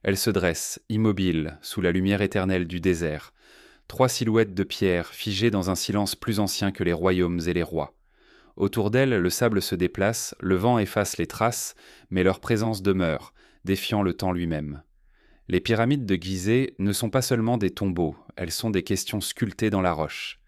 Elles se dressent, immobiles, sous la lumière éternelle du désert. Trois silhouettes de pierre figées dans un silence plus ancien que les royaumes et les rois. Autour d'elles, le sable se déplace, le vent efface les traces, mais leur présence demeure, défiant le temps lui-même. Les pyramides de Gizeh ne sont pas seulement des tombeaux, elles sont des questions sculptées dans la roche.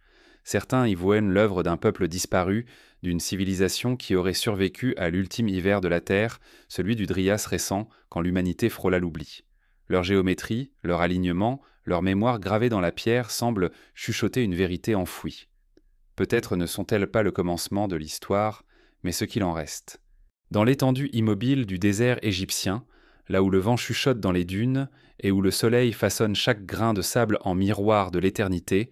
Certains y voient l'œuvre d'un peuple disparu, d'une civilisation qui aurait survécu à l'ultime hiver de la Terre, celui du Drias récent, quand l'humanité frôla l'oubli. Leur géométrie, leur alignement, leur mémoire gravée dans la pierre semblent chuchoter une vérité enfouie. Peut-être ne sont-elles pas le commencement de l'histoire, mais ce qu'il en reste. Dans l'étendue immobile du désert égyptien, là où le vent chuchote dans les dunes et où le soleil façonne chaque grain de sable en miroir de l'éternité,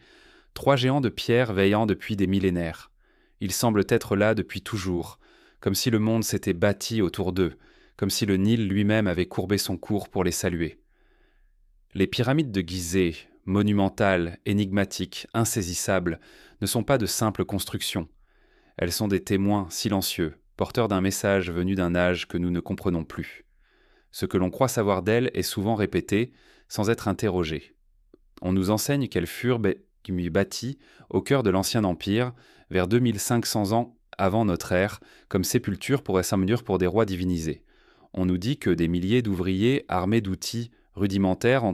trois géants de pierre veillant depuis des millénaires. Ils semblent être là depuis toujours, comme si le monde s'était bâti autour d'eux, comme si le Nil lui-même avait courbé son cours pour les saluer. Les pyramides de Gizeh, monumentales, énigmatiques, insaisissables, ne sont pas de simples constructions. Elles sont des témoins silencieux, porteurs d'un message venu d'un âge que nous ne comprenons plus. Ce que l'on croit savoir d'elles est souvent répété, sans être interrogé. On nous enseigne qu'elles furent bâties au cœur de l'Ancien Empire, vers 2500 ans avant notre ère, comme sépultures pour s'amener pour des rois divinisés. On nous dit que des milliers d'ouvriers armés d'outils rudimentaires ont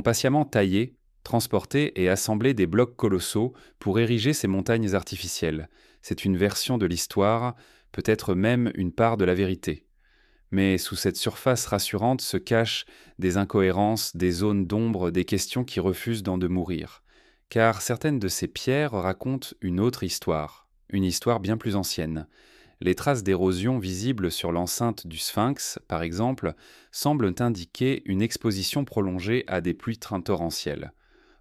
patiemment taillé, transporté et assemblé des blocs colossaux pour ériger ces montagnes artificielles. C'est une version de l'histoire, peut-être même une part de la vérité. Mais sous cette surface rassurante se cachent des incohérences, des zones d'ombre, des questions qui refusent d'en de mourir. Car certaines de ces pierres racontent une autre histoire, une histoire bien plus ancienne. Les traces d'érosion visibles sur l'enceinte du Sphinx, par exemple, semblent indiquer une exposition prolongée à des pluies torrentielles.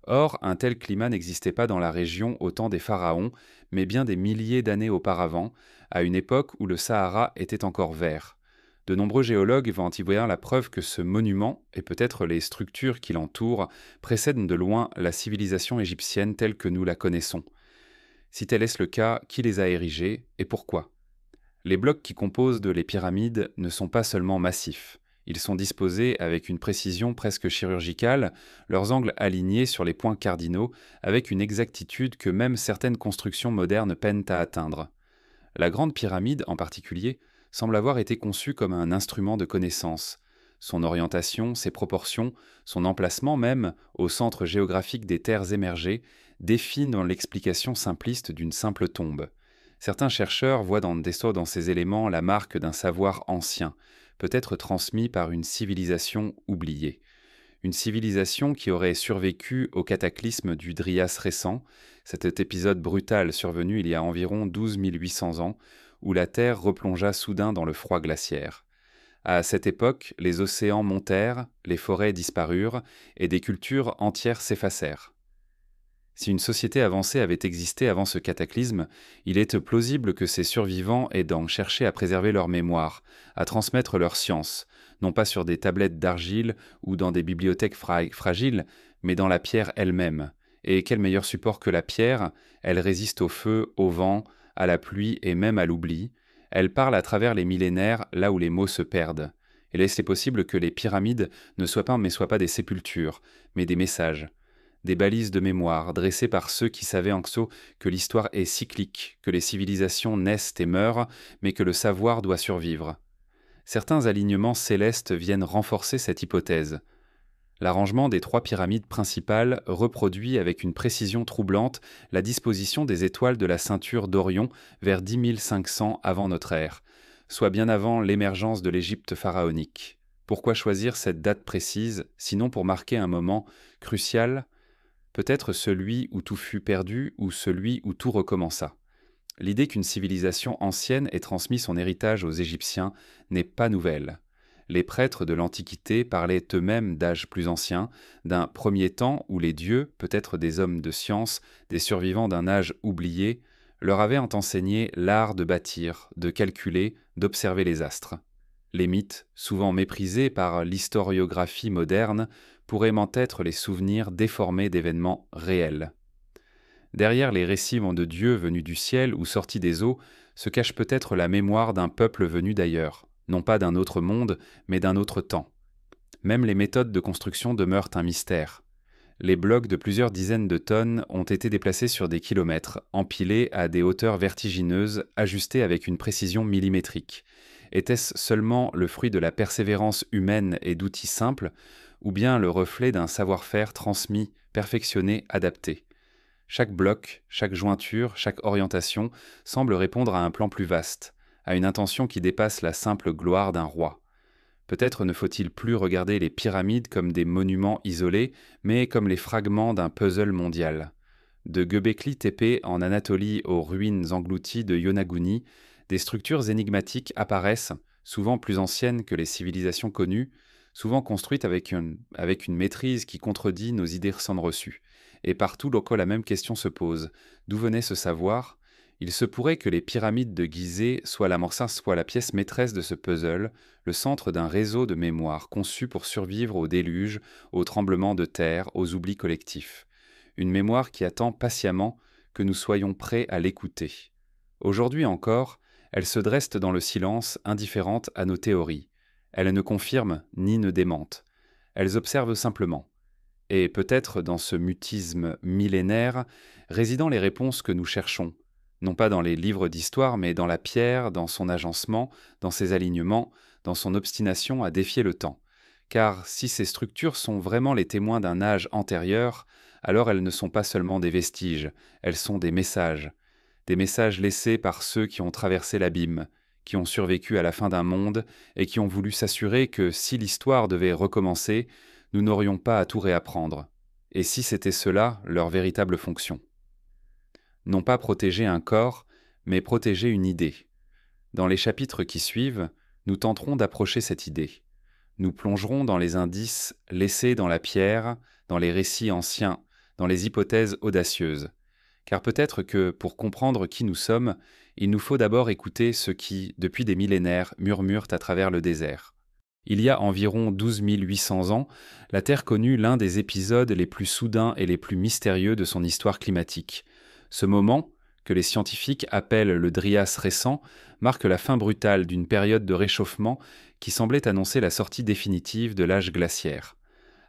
Or, un tel climat n'existait pas dans la région au temps des pharaons, mais bien des milliers d'années auparavant, à une époque où le Sahara était encore vert. De nombreux géologues vont y voir la preuve que ce monument, et peut-être les structures qui l'entourent, précèdent de loin la civilisation égyptienne telle que nous la connaissons. Si tel est le cas, qui les a érigés et pourquoi ? Les blocs qui composent les pyramides ne sont pas seulement massifs. Ils sont disposés avec une précision presque chirurgicale, leurs angles alignés sur les points cardinaux, avec une exactitude que même certaines constructions modernes peinent à atteindre. La Grande Pyramide, en particulier, semble avoir été conçue comme un instrument de connaissance. Son orientation, ses proportions, son emplacement même, au centre géographique des terres émergées, défient dans l'explication simpliste d'une simple tombe. Certains chercheurs voient dans ces éléments la marque d'un savoir ancien, peut-être transmis par une civilisation oubliée. Une civilisation qui aurait survécu au cataclysme du Drias récent, cet épisode brutal survenu il y a environ 12 800 ans, où la Terre replongea soudain dans le froid glaciaire. À cette époque, les océans montèrent, les forêts disparurent, et des cultures entières s'effacèrent. Si une société avancée avait existé avant ce cataclysme, il est plausible que ses survivants aient donc cherché à préserver leur mémoire, à transmettre leur science, non pas sur des tablettes d'argile ou dans des bibliothèques fragiles, mais dans la pierre elle-même. Et quel meilleur support que la pierre? Elle résiste au feu, au vent, à la pluie et même à l'oubli. Elle parle à travers les millénaires, là où les mots se perdent. Et est-il possible que les pyramides ne soient pas des sépultures, mais des messages? Des balises de mémoire dressées par ceux qui savaient en Xo que l'histoire est cyclique, que les civilisations naissent et meurent, mais que le savoir doit survivre. Certains alignements célestes viennent renforcer cette hypothèse. L'arrangement des trois pyramides principales reproduit avec une précision troublante la disposition des étoiles de la ceinture d'Orion vers 10 500 avant notre ère, soit bien avant l'émergence de l'Égypte pharaonique. Pourquoi choisir cette date précise, sinon pour marquer un moment crucial, peut-être celui où tout fut perdu ou celui où tout recommença. L'idée qu'une civilisation ancienne ait transmis son héritage aux Égyptiens n'est pas nouvelle. Les prêtres de l'Antiquité parlaient eux-mêmes d'âges plus anciens, d'un premier temps où les dieux, peut-être des hommes de science, des survivants d'un âge oublié, leur avaient enseigné l'art de bâtir, de calculer, d'observer les astres. Les mythes, souvent méprisés par l'historiographie moderne, pourraient m'en être les souvenirs déformés d'événements réels. Derrière les récits de dieux venus du ciel ou sortis des eaux se cache peut-être la mémoire d'un peuple venu d'ailleurs, non pas d'un autre monde, mais d'un autre temps. Même les méthodes de construction demeurent un mystère. Les blocs de plusieurs dizaines de tonnes ont été déplacés sur des kilomètres, empilés à des hauteurs vertigineuses, ajustés avec une précision millimétrique. Était-ce seulement le fruit de la persévérance humaine et d'outils simples, ou bien le reflet d'un savoir-faire transmis, perfectionné, adapté? Chaque bloc, chaque jointure, chaque orientation semble répondre à un plan plus vaste, à une intention qui dépasse la simple gloire d'un roi. Peut-être ne faut-il plus regarder les pyramides comme des monuments isolés, mais comme les fragments d'un puzzle mondial. De Göbekli Tepe en Anatolie aux ruines englouties de Yonaguni, des structures énigmatiques apparaissent, souvent plus anciennes que les civilisations connues, souvent construites avec une maîtrise qui contredit nos idées sans reçues. Et partout, la même question se pose. D'où venait ce savoir? Il se pourrait que les pyramides de Gizeh soient soit la pièce maîtresse de ce puzzle, le centre d'un réseau de mémoire conçu pour survivre au déluge, aux tremblements de terre, aux oublis collectifs. Une mémoire qui attend patiemment que nous soyons prêts à l'écouter. Aujourd'hui encore, elle se dresse dans le silence, indifférente à nos théories. Elle ne confirme ni ne démente. Elles observent simplement. Et peut-être dans ce mutisme millénaire résident les réponses que nous cherchons, non pas dans les livres d'histoire, mais dans la pierre, dans son agencement, dans ses alignements, dans son obstination à défier le temps. Car si ces structures sont vraiment les témoins d'un âge antérieur, alors elles ne sont pas seulement des vestiges, elles sont des messages laissés par ceux qui ont traversé l'abîme, qui ont survécu à la fin d'un monde et qui ont voulu s'assurer que si l'histoire devait recommencer, nous n'aurions pas à tout réapprendre. Et si c'était cela leur véritable fonction? Non pas protéger un corps, mais protéger une idée. Dans les chapitres qui suivent, nous tenterons d'approcher cette idée. Nous plongerons dans les indices laissés dans la pierre, dans les récits anciens, dans les hypothèses audacieuses. Car peut-être que, pour comprendre qui nous sommes, il nous faut d'abord écouter ceux qui, depuis des millénaires, murmurent à travers le désert. Il y a environ 12 800 ans, la Terre connut l'un des épisodes les plus soudains et les plus mystérieux de son histoire climatique. Ce moment, que les scientifiques appellent le Drias récent, marque la fin brutale d'une période de réchauffement qui semblait annoncer la sortie définitive de l'âge glaciaire.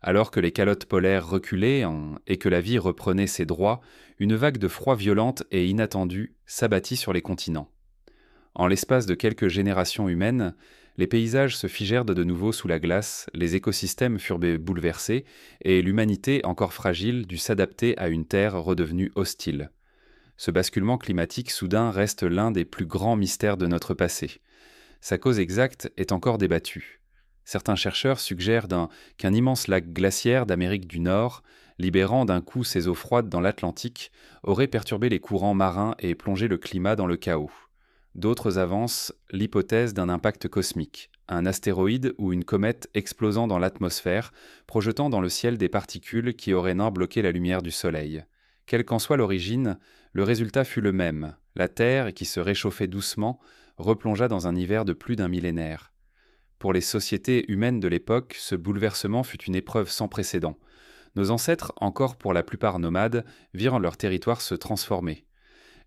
Alors que les calottes polaires reculaient et que la vie reprenait ses droits, une vague de froid violente et inattendue s'abattit sur les continents. En l'espace de quelques générations humaines, les paysages se figèrent de nouveau sous la glace, les écosystèmes furent bouleversés, et l'humanité, encore fragile, dut s'adapter à une terre redevenue hostile. Ce basculement climatique soudain reste l'un des plus grands mystères de notre passé. Sa cause exacte est encore débattue. Certains chercheurs suggèrent qu'un immense lac glaciaire d'Amérique du Nord, libérant d'un coup ses eaux froides dans l'Atlantique, aurait perturbé les courants marins et plongé le climat dans le chaos. D'autres avancent l'hypothèse d'un impact cosmique, un astéroïde ou une comète explosant dans l'atmosphère, projetant dans le ciel des particules qui auraient bloqué la lumière du Soleil. Quelle qu'en soit l'origine, le résultat fut le même. La Terre, qui se réchauffait doucement, replongea dans un hiver de plus d'un millénaire. Pour les sociétés humaines de l'époque, ce bouleversement fut une épreuve sans précédent. Nos ancêtres, encore pour la plupart nomades, virent leur territoire se transformer.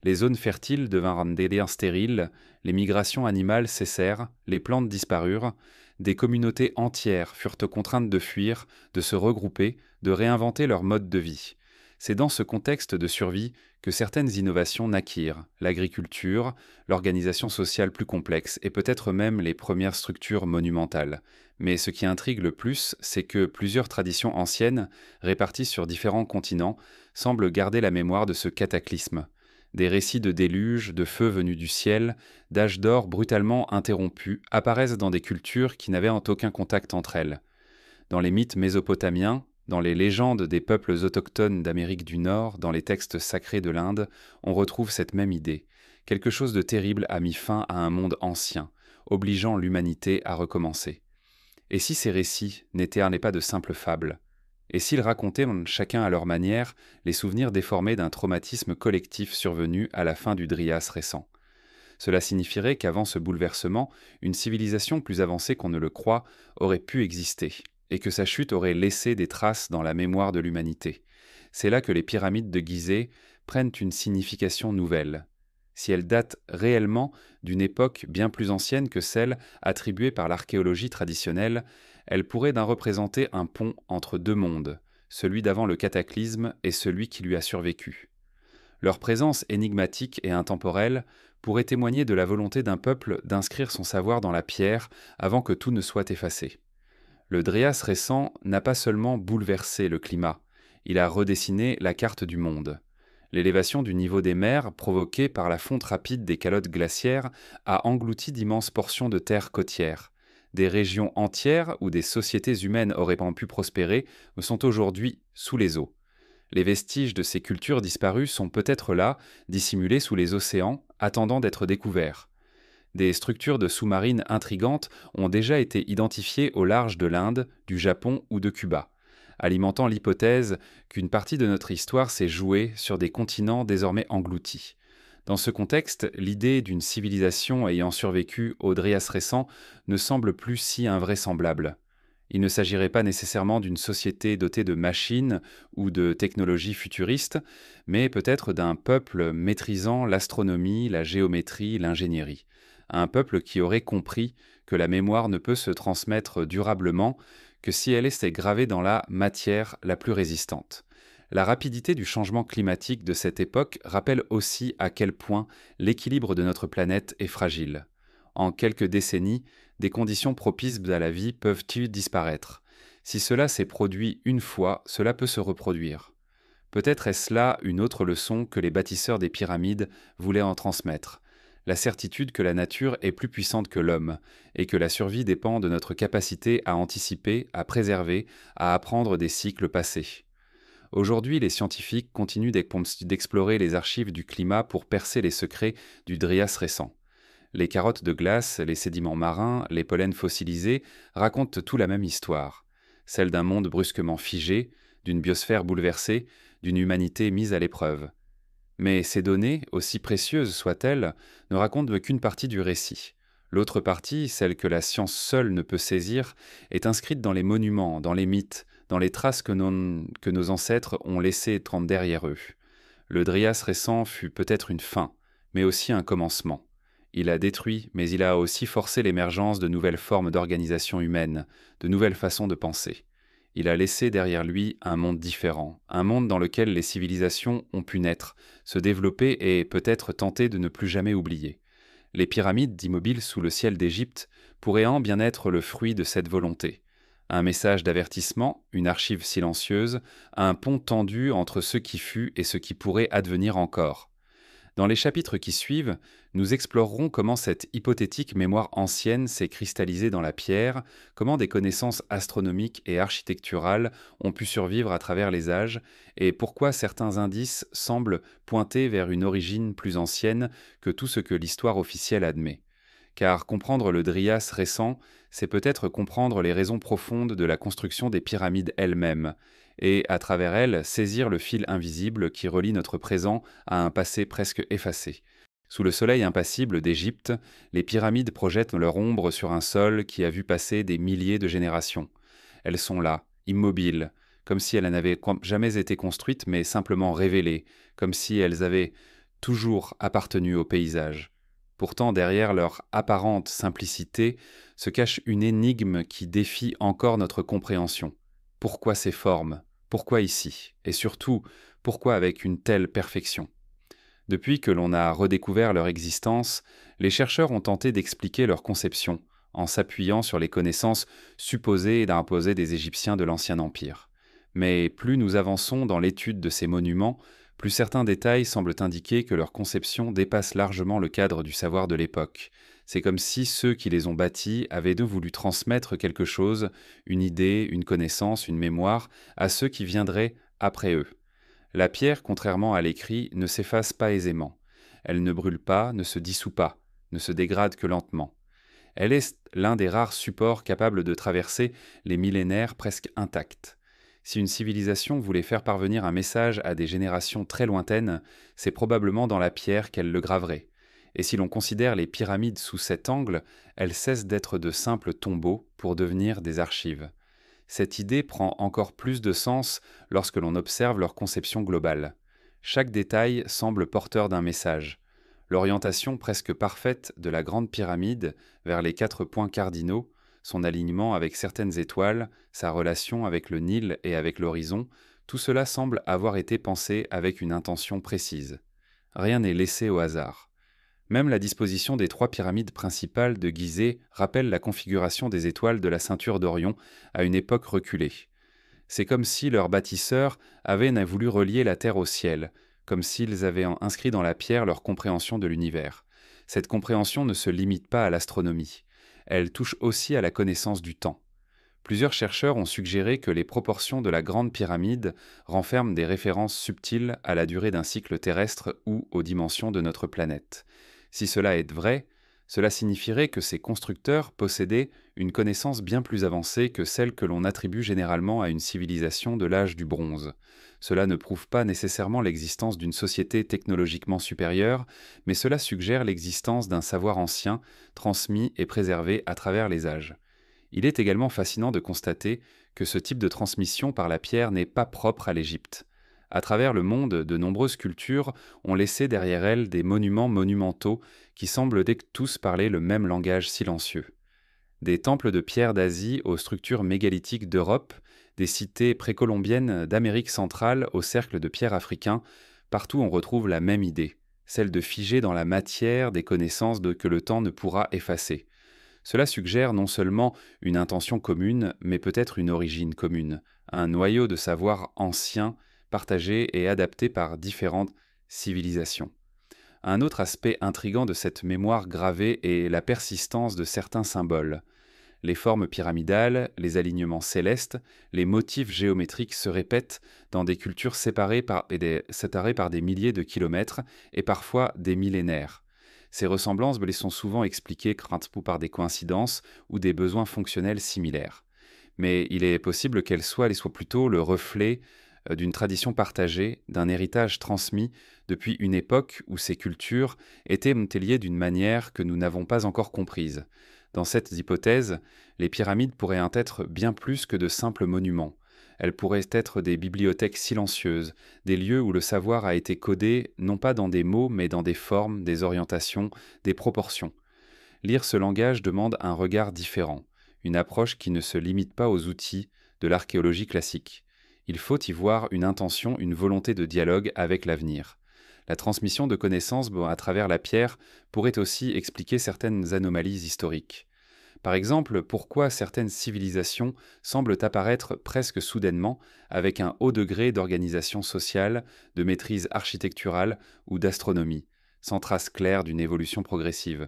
Les zones fertiles devinrent des terres stériles, les migrations animales cessèrent, les plantes disparurent, des communautés entières furent contraintes de fuir, de se regrouper, de réinventer leur mode de vie. C'est dans ce contexte de survie que certaines innovations naquirent, l'agriculture, l'organisation sociale plus complexe et peut-être même les premières structures monumentales. Mais ce qui intrigue le plus, c'est que plusieurs traditions anciennes, réparties sur différents continents, semblent garder la mémoire de ce cataclysme. Des récits de déluges, de feux venus du ciel, d'âges d'or brutalement interrompus apparaissent dans des cultures qui n'avaient aucun contact entre elles. Dans les mythes mésopotamiens, dans les légendes des peuples autochtones d'Amérique du Nord, dans les textes sacrés de l'Inde, on retrouve cette même idée. Quelque chose de terrible a mis fin à un monde ancien, obligeant l'humanité à recommencer. Et si ces récits n'étaient pas de simples fables? Et s'ils racontaient, chacun à leur manière, les souvenirs déformés d'un traumatisme collectif survenu à la fin du Drias récent? Cela signifierait qu'avant ce bouleversement, une civilisation plus avancée qu'on ne le croit aurait pu exister, et que sa chute aurait laissé des traces dans la mémoire de l'humanité. C'est là que les pyramides de Gizeh prennent une signification nouvelle. Si elles datent réellement d'une époque bien plus ancienne que celle attribuée par l'archéologie traditionnelle, elles pourraient d'un représenter un pont entre deux mondes, celui d'avant le cataclysme et celui qui lui a survécu. Leur présence énigmatique et intemporelle pourrait témoigner de la volonté d'un peuple d'inscrire son savoir dans la pierre avant que tout ne soit effacé. Le Dryas récent n'a pas seulement bouleversé le climat, il a redessiné la carte du monde. L'élévation du niveau des mers, provoquée par la fonte rapide des calottes glaciaires, a englouti d'immenses portions de terres côtières. Des régions entières où des sociétés humaines auraient pu prospérer sont aujourd'hui sous les eaux. Les vestiges de ces cultures disparues sont peut-être là, dissimulés sous les océans, attendant d'être découverts. Des structures de sous-marines intrigantes ont déjà été identifiées au large de l'Inde, du Japon ou de Cuba, alimentant l'hypothèse qu'une partie de notre histoire s'est jouée sur des continents désormais engloutis. Dans ce contexte, l'idée d'une civilisation ayant survécu au Dryas récent ne semble plus si invraisemblable. Il ne s'agirait pas nécessairement d'une société dotée de machines ou de technologies futuristes, mais peut-être d'un peuple maîtrisant l'astronomie, la géométrie, l'ingénierie. Un peuple qui aurait compris que la mémoire ne peut se transmettre durablement que si elle est gravée dans la matière la plus résistante. La rapidité du changement climatique de cette époque rappelle aussi à quel point l'équilibre de notre planète est fragile. En quelques décennies, des conditions propices à la vie peuvent-ils disparaître. Si cela s'est produit une fois, cela peut se reproduire. Peut-être est-ce là une autre leçon que les bâtisseurs des pyramides voulaient en transmettre. La certitude que la nature est plus puissante que l'homme, et que la survie dépend de notre capacité à anticiper, à préserver, à apprendre des cycles passés. Aujourd'hui, les scientifiques continuent d'explorer les archives du climat pour percer les secrets du Dryas récent. Les carottes de glace, les sédiments marins, les pollens fossilisés racontent tout la même histoire, celle d'un monde brusquement figé, d'une biosphère bouleversée, d'une humanité mise à l'épreuve. Mais ces données, aussi précieuses soient-elles, ne racontent qu'une partie du récit. L'autre partie, celle que la science seule ne peut saisir, est inscrite dans les monuments, dans les mythes, dans les traces que nos ancêtres ont laissées derrière eux. Le Dryas récent fut peut-être une fin, mais aussi un commencement. Il a détruit, mais il a aussi forcé l'émergence de nouvelles formes d'organisation humaine, de nouvelles façons de penser. Il a laissé derrière lui un monde différent, un monde dans lequel les civilisations ont pu naître, se développer et peut-être tenter de ne plus jamais oublier. Les pyramides immobiles sous le ciel d'Égypte pourraient bien être le fruit de cette volonté. Un message d'avertissement, une archive silencieuse, un pont tendu entre ce qui fut et ce qui pourrait advenir encore. Dans les chapitres qui suivent, nous explorerons comment cette hypothétique mémoire ancienne s'est cristallisée dans la pierre, comment des connaissances astronomiques et architecturales ont pu survivre à travers les âges, et pourquoi certains indices semblent pointer vers une origine plus ancienne que tout ce que l'histoire officielle admet. Car comprendre le Dryas récent, c'est peut-être comprendre les raisons profondes de la construction des pyramides elles-mêmes, et, à travers elles, saisir le fil invisible qui relie notre présent à un passé presque effacé. Sous le soleil impassible d'Égypte, les pyramides projettent leur ombre sur un sol qui a vu passer des milliers de générations. Elles sont là, immobiles, comme si elles n'avaient jamais été construites mais simplement révélées, comme si elles avaient toujours appartenu au paysage. Pourtant, derrière leur apparente simplicité se cache une énigme qui défie encore notre compréhension. Pourquoi ces formes ? Pourquoi ici ? Et surtout, pourquoi avec une telle perfection ? Depuis que l'on a redécouvert leur existence, les chercheurs ont tenté d'expliquer leur conception, en s'appuyant sur les connaissances supposées d'imposer des Égyptiens de l'Ancien Empire. Mais plus nous avançons dans l'étude de ces monuments, plus certains détails semblent indiquer que leur conception dépasse largement le cadre du savoir de l'époque. C'est comme si ceux qui les ont bâtis avaient voulu transmettre quelque chose, une idée, une connaissance, une mémoire, à ceux qui viendraient après eux. La pierre, contrairement à l'écrit, ne s'efface pas aisément. Elle ne brûle pas, ne se dissout pas, ne se dégrade que lentement. Elle est l'un des rares supports capables de traverser les millénaires presque intacts. Si une civilisation voulait faire parvenir un message à des générations très lointaines, c'est probablement dans la pierre qu'elle le graverait. Et si l'on considère les pyramides sous cet angle, elles cessent d'être de simples tombeaux pour devenir des archives. Cette idée prend encore plus de sens lorsque l'on observe leur conception globale. Chaque détail semble porteur d'un message. L'orientation presque parfaite de la Grande Pyramide vers les 4 points cardinaux, son alignement avec certaines étoiles, sa relation avec le Nil et avec l'horizon, tout cela semble avoir été pensé avec une intention précise. Rien n'est laissé au hasard. Même la disposition des 3 pyramides principales de Gizeh rappelle la configuration des étoiles de la ceinture d'Orion à une époque reculée. C'est comme si leurs bâtisseurs avaient voulu relier la Terre au ciel, comme s'ils avaient inscrit dans la pierre leur compréhension de l'univers. Cette compréhension ne se limite pas à l'astronomie. Elle touche aussi à la connaissance du temps. Plusieurs chercheurs ont suggéré que les proportions de la Grande Pyramide renferment des références subtiles à la durée d'un cycle terrestre ou aux dimensions de notre planète. Si cela est vrai, cela signifierait que ces constructeurs possédaient une connaissance bien plus avancée que celle que l'on attribue généralement à une civilisation de l'âge du bronze. Cela ne prouve pas nécessairement l'existence d'une société technologiquement supérieure, mais cela suggère l'existence d'un savoir ancien, transmis et préservé à travers les âges. Il est également fascinant de constater que ce type de transmission par la pierre n'est pas propre à l'Égypte. À travers le monde, de nombreuses cultures ont laissé derrière elles des monuments monumentaux qui semblent tous parler le même langage silencieux. Des temples de pierre d'Asie aux structures mégalithiques d'Europe, des cités précolombiennes d'Amérique centrale aux cercles de pierre africains, partout on retrouve la même idée, celle de figer dans la matière des connaissances que le temps ne pourra effacer. Cela suggère non seulement une intention commune, mais peut-être une origine commune, un noyau de savoir ancien, partagé et adapté par différentes civilisations. Un autre aspect intrigant de cette mémoire gravée est la persistance de certains symboles. Les formes pyramidales, les alignements célestes, les motifs géométriques se répètent dans des cultures séparées par des milliers de kilomètres et parfois des millénaires. Ces ressemblances les sont souvent expliquées par des coïncidences ou des besoins fonctionnels similaires. Mais il est possible qu'elles soient plutôt le reflet d'une tradition partagée, d'un héritage transmis depuis une époque où ces cultures étaient liées d'une manière que nous n'avons pas encore comprise. Dans cette hypothèse, les pyramides pourraient être bien plus que de simples monuments. Elles pourraient être des bibliothèques silencieuses, des lieux où le savoir a été codé non pas dans des mots mais dans des formes, des orientations, des proportions. Lire ce langage demande un regard différent, une approche qui ne se limite pas aux outils de l'archéologie classique. Il faut y voir une intention, une volonté de dialogue avec l'avenir. La transmission de connaissances à travers la pierre pourrait aussi expliquer certaines anomalies historiques. Par exemple, pourquoi certaines civilisations semblent apparaître presque soudainement avec un haut degré d'organisation sociale, de maîtrise architecturale ou d'astronomie, sans trace claire d'une évolution progressive.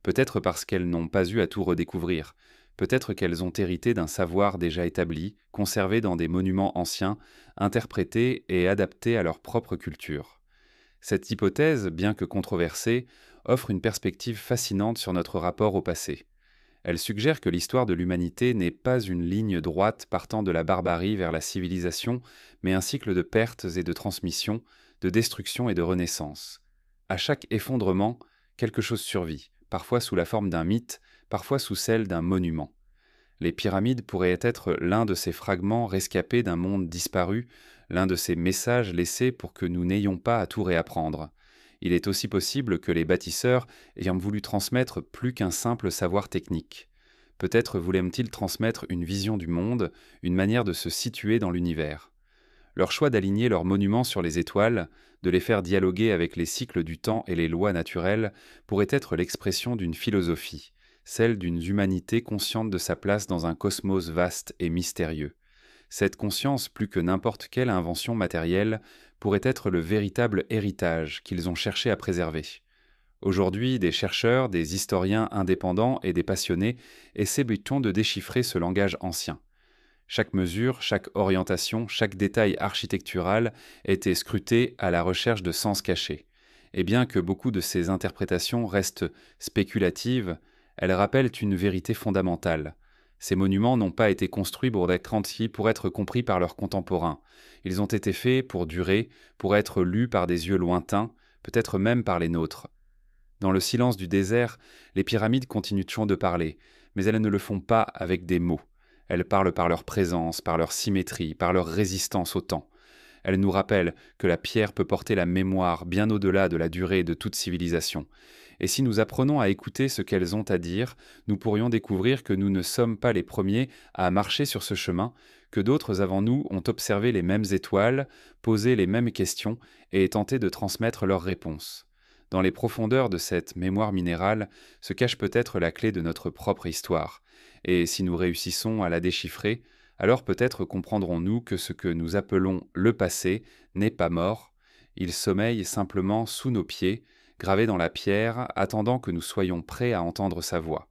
Peut-être parce qu'elles n'ont pas eu à tout redécouvrir, peut-être qu'elles ont hérité d'un savoir déjà établi, conservé dans des monuments anciens, interprétés et adaptés à leur propre culture. Cette hypothèse, bien que controversée, offre une perspective fascinante sur notre rapport au passé. Elle suggère que l'histoire de l'humanité n'est pas une ligne droite partant de la barbarie vers la civilisation, mais un cycle de pertes et de transmissions, de destruction et de renaissance. À chaque effondrement, quelque chose survit, parfois sous la forme d'un mythe, parfois sous celle d'un monument. Les pyramides pourraient être l'un de ces fragments rescapés d'un monde disparu, l'un de ces messages laissés pour que nous n'ayons pas à tout réapprendre. Il est aussi possible que les bâtisseurs aient voulu transmettre plus qu'un simple savoir technique. Peut-être voulaient-ils transmettre une vision du monde, une manière de se situer dans l'univers. Leur choix d'aligner leurs monuments sur les étoiles, de les faire dialoguer avec les cycles du temps et les lois naturelles, pourrait être l'expression d'une philosophie, celle d'une humanité consciente de sa place dans un cosmos vaste et mystérieux. Cette conscience, plus que n'importe quelle invention matérielle, pourrait être le véritable héritage qu'ils ont cherché à préserver. Aujourd'hui, des chercheurs, des historiens indépendants et des passionnés essaient de déchiffrer ce langage ancien. Chaque mesure, chaque orientation, chaque détail architectural était scruté à la recherche de sens cachés. Et bien que beaucoup de ces interprétations restent spéculatives, elles rappellent une vérité fondamentale. Ces monuments n'ont pas été construits pour être compris par leurs contemporains. Ils ont été faits pour durer, pour être lus par des yeux lointains, peut-être même par les nôtres. Dans le silence du désert, les pyramides continuent toujours de parler, mais elles ne le font pas avec des mots. Elles parlent par leur présence, par leur symétrie, par leur résistance au temps. Elles nous rappellent que la pierre peut porter la mémoire bien au-delà de la durée de toute civilisation. Et si nous apprenons à écouter ce qu'elles ont à dire, nous pourrions découvrir que nous ne sommes pas les premiers à marcher sur ce chemin, que d'autres avant nous ont observé les mêmes étoiles, posé les mêmes questions et tenté de transmettre leurs réponses. Dans les profondeurs de cette mémoire minérale se cache peut-être la clé de notre propre histoire. Et si nous réussissons à la déchiffrer, alors peut-être comprendrons-nous que ce que nous appelons le passé n'est pas mort, il sommeille simplement sous nos pieds, gravé dans la pierre, attendant que nous soyons prêts à entendre sa voix.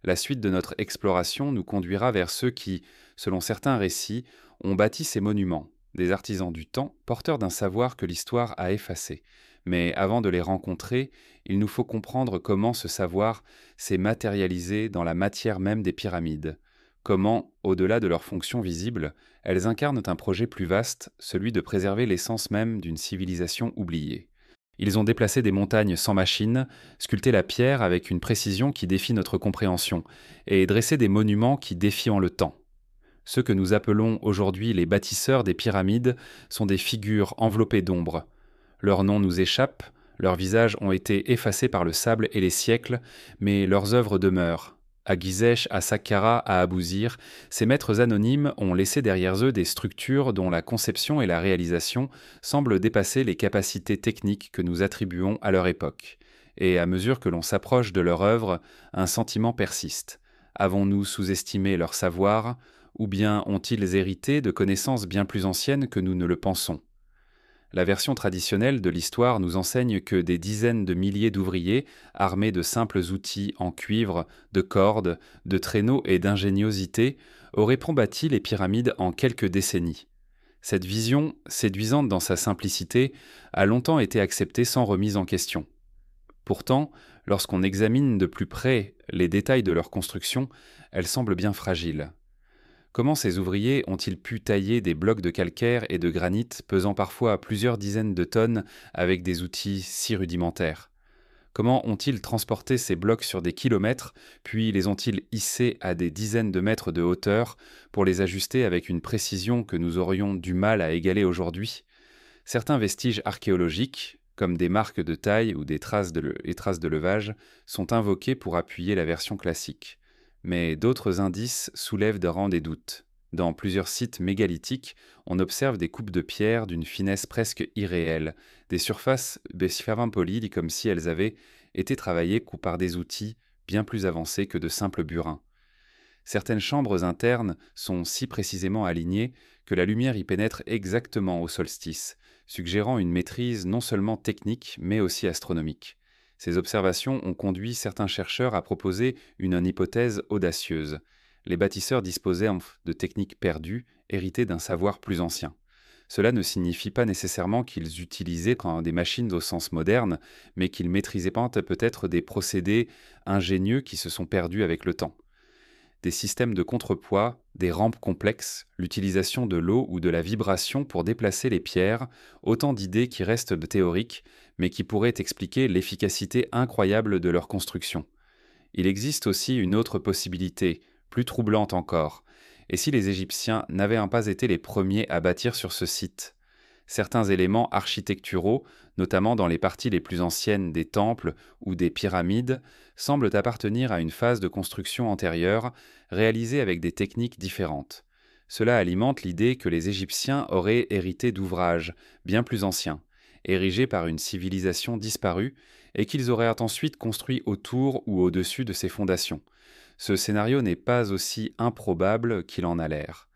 La suite de notre exploration nous conduira vers ceux qui, selon certains récits, ont bâti ces monuments, des artisans du temps, porteurs d'un savoir que l'histoire a effacé. Mais avant de les rencontrer, il nous faut comprendre comment ce savoir s'est matérialisé dans la matière même des pyramides, comment, au-delà de leurs fonctions visibles, elles incarnent un projet plus vaste, celui de préserver l'essence même d'une civilisation oubliée. Ils ont déplacé des montagnes sans machine, sculpté la pierre avec une précision qui défie notre compréhension, et dressé des monuments qui défient le temps. Ceux que nous appelons aujourd'hui les bâtisseurs des pyramides sont des figures enveloppées d'ombre. Leurs noms nous échappent, leurs visages ont été effacés par le sable et les siècles, mais leurs œuvres demeurent. À Gizeh, à Saqqara, à Abousir, ces maîtres anonymes ont laissé derrière eux des structures dont la conception et la réalisation semblent dépasser les capacités techniques que nous attribuons à leur époque. Et à mesure que l'on s'approche de leur œuvre, un sentiment persiste. Avons-nous sous-estimé leur savoir, ou bien ont-ils hérité de connaissances bien plus anciennes que nous ne le pensons ? La version traditionnelle de l'histoire nous enseigne que des dizaines de milliers d'ouvriers, armés de simples outils en cuivre, de cordes, de traîneaux et d'ingéniosité, auraient bâti les pyramides en quelques décennies. Cette vision, séduisante dans sa simplicité, a longtemps été acceptée sans remise en question. Pourtant, lorsqu'on examine de plus près les détails de leur construction, elle semble bien fragile. Comment ces ouvriers ont-ils pu tailler des blocs de calcaire et de granit pesant parfois plusieurs dizaines de tonnes avec des outils si rudimentaires ? Comment ont-ils transporté ces blocs sur des kilomètres, puis les ont-ils hissés à des dizaines de mètres de hauteur pour les ajuster avec une précision que nous aurions du mal à égaler aujourd'hui ? Certains vestiges archéologiques, comme des marques de taille ou des traces de levage, sont invoqués pour appuyer la version classique. Mais d'autres indices soulèvent des doutes. Dans plusieurs sites mégalithiques, on observe des coupes de pierre d'une finesse presque irréelle, des surfaces polies comme si elles avaient été travaillées par des outils bien plus avancés que de simples burins. Certaines chambres internes sont si précisément alignées que la lumière y pénètre exactement au solstice, suggérant une maîtrise non seulement technique mais aussi astronomique. Ces observations ont conduit certains chercheurs à proposer une hypothèse audacieuse. Les bâtisseurs disposaient de techniques perdues, héritées d'un savoir plus ancien. Cela ne signifie pas nécessairement qu'ils utilisaient des machines au sens moderne, mais qu'ils maîtrisaient peut-être des procédés ingénieux qui se sont perdus avec le temps. Des systèmes de contrepoids, des rampes complexes, l'utilisation de l'eau ou de la vibration pour déplacer les pierres, autant d'idées qui restent théoriques, mais qui pourraient expliquer l'efficacité incroyable de leur construction. Il existe aussi une autre possibilité, plus troublante encore. Et si les Égyptiens n'avaient pas été les premiers à bâtir sur ce site ? Certains éléments architecturaux, notamment dans les parties les plus anciennes des temples ou des pyramides, semblent appartenir à une phase de construction antérieure, réalisée avec des techniques différentes. Cela alimente l'idée que les Égyptiens auraient hérité d'ouvrages bien plus anciens, érigés par une civilisation disparue, et qu'ils auraient ensuite construit autour ou au-dessus de ces fondations. Ce scénario n'est pas aussi improbable qu'il en a l'air.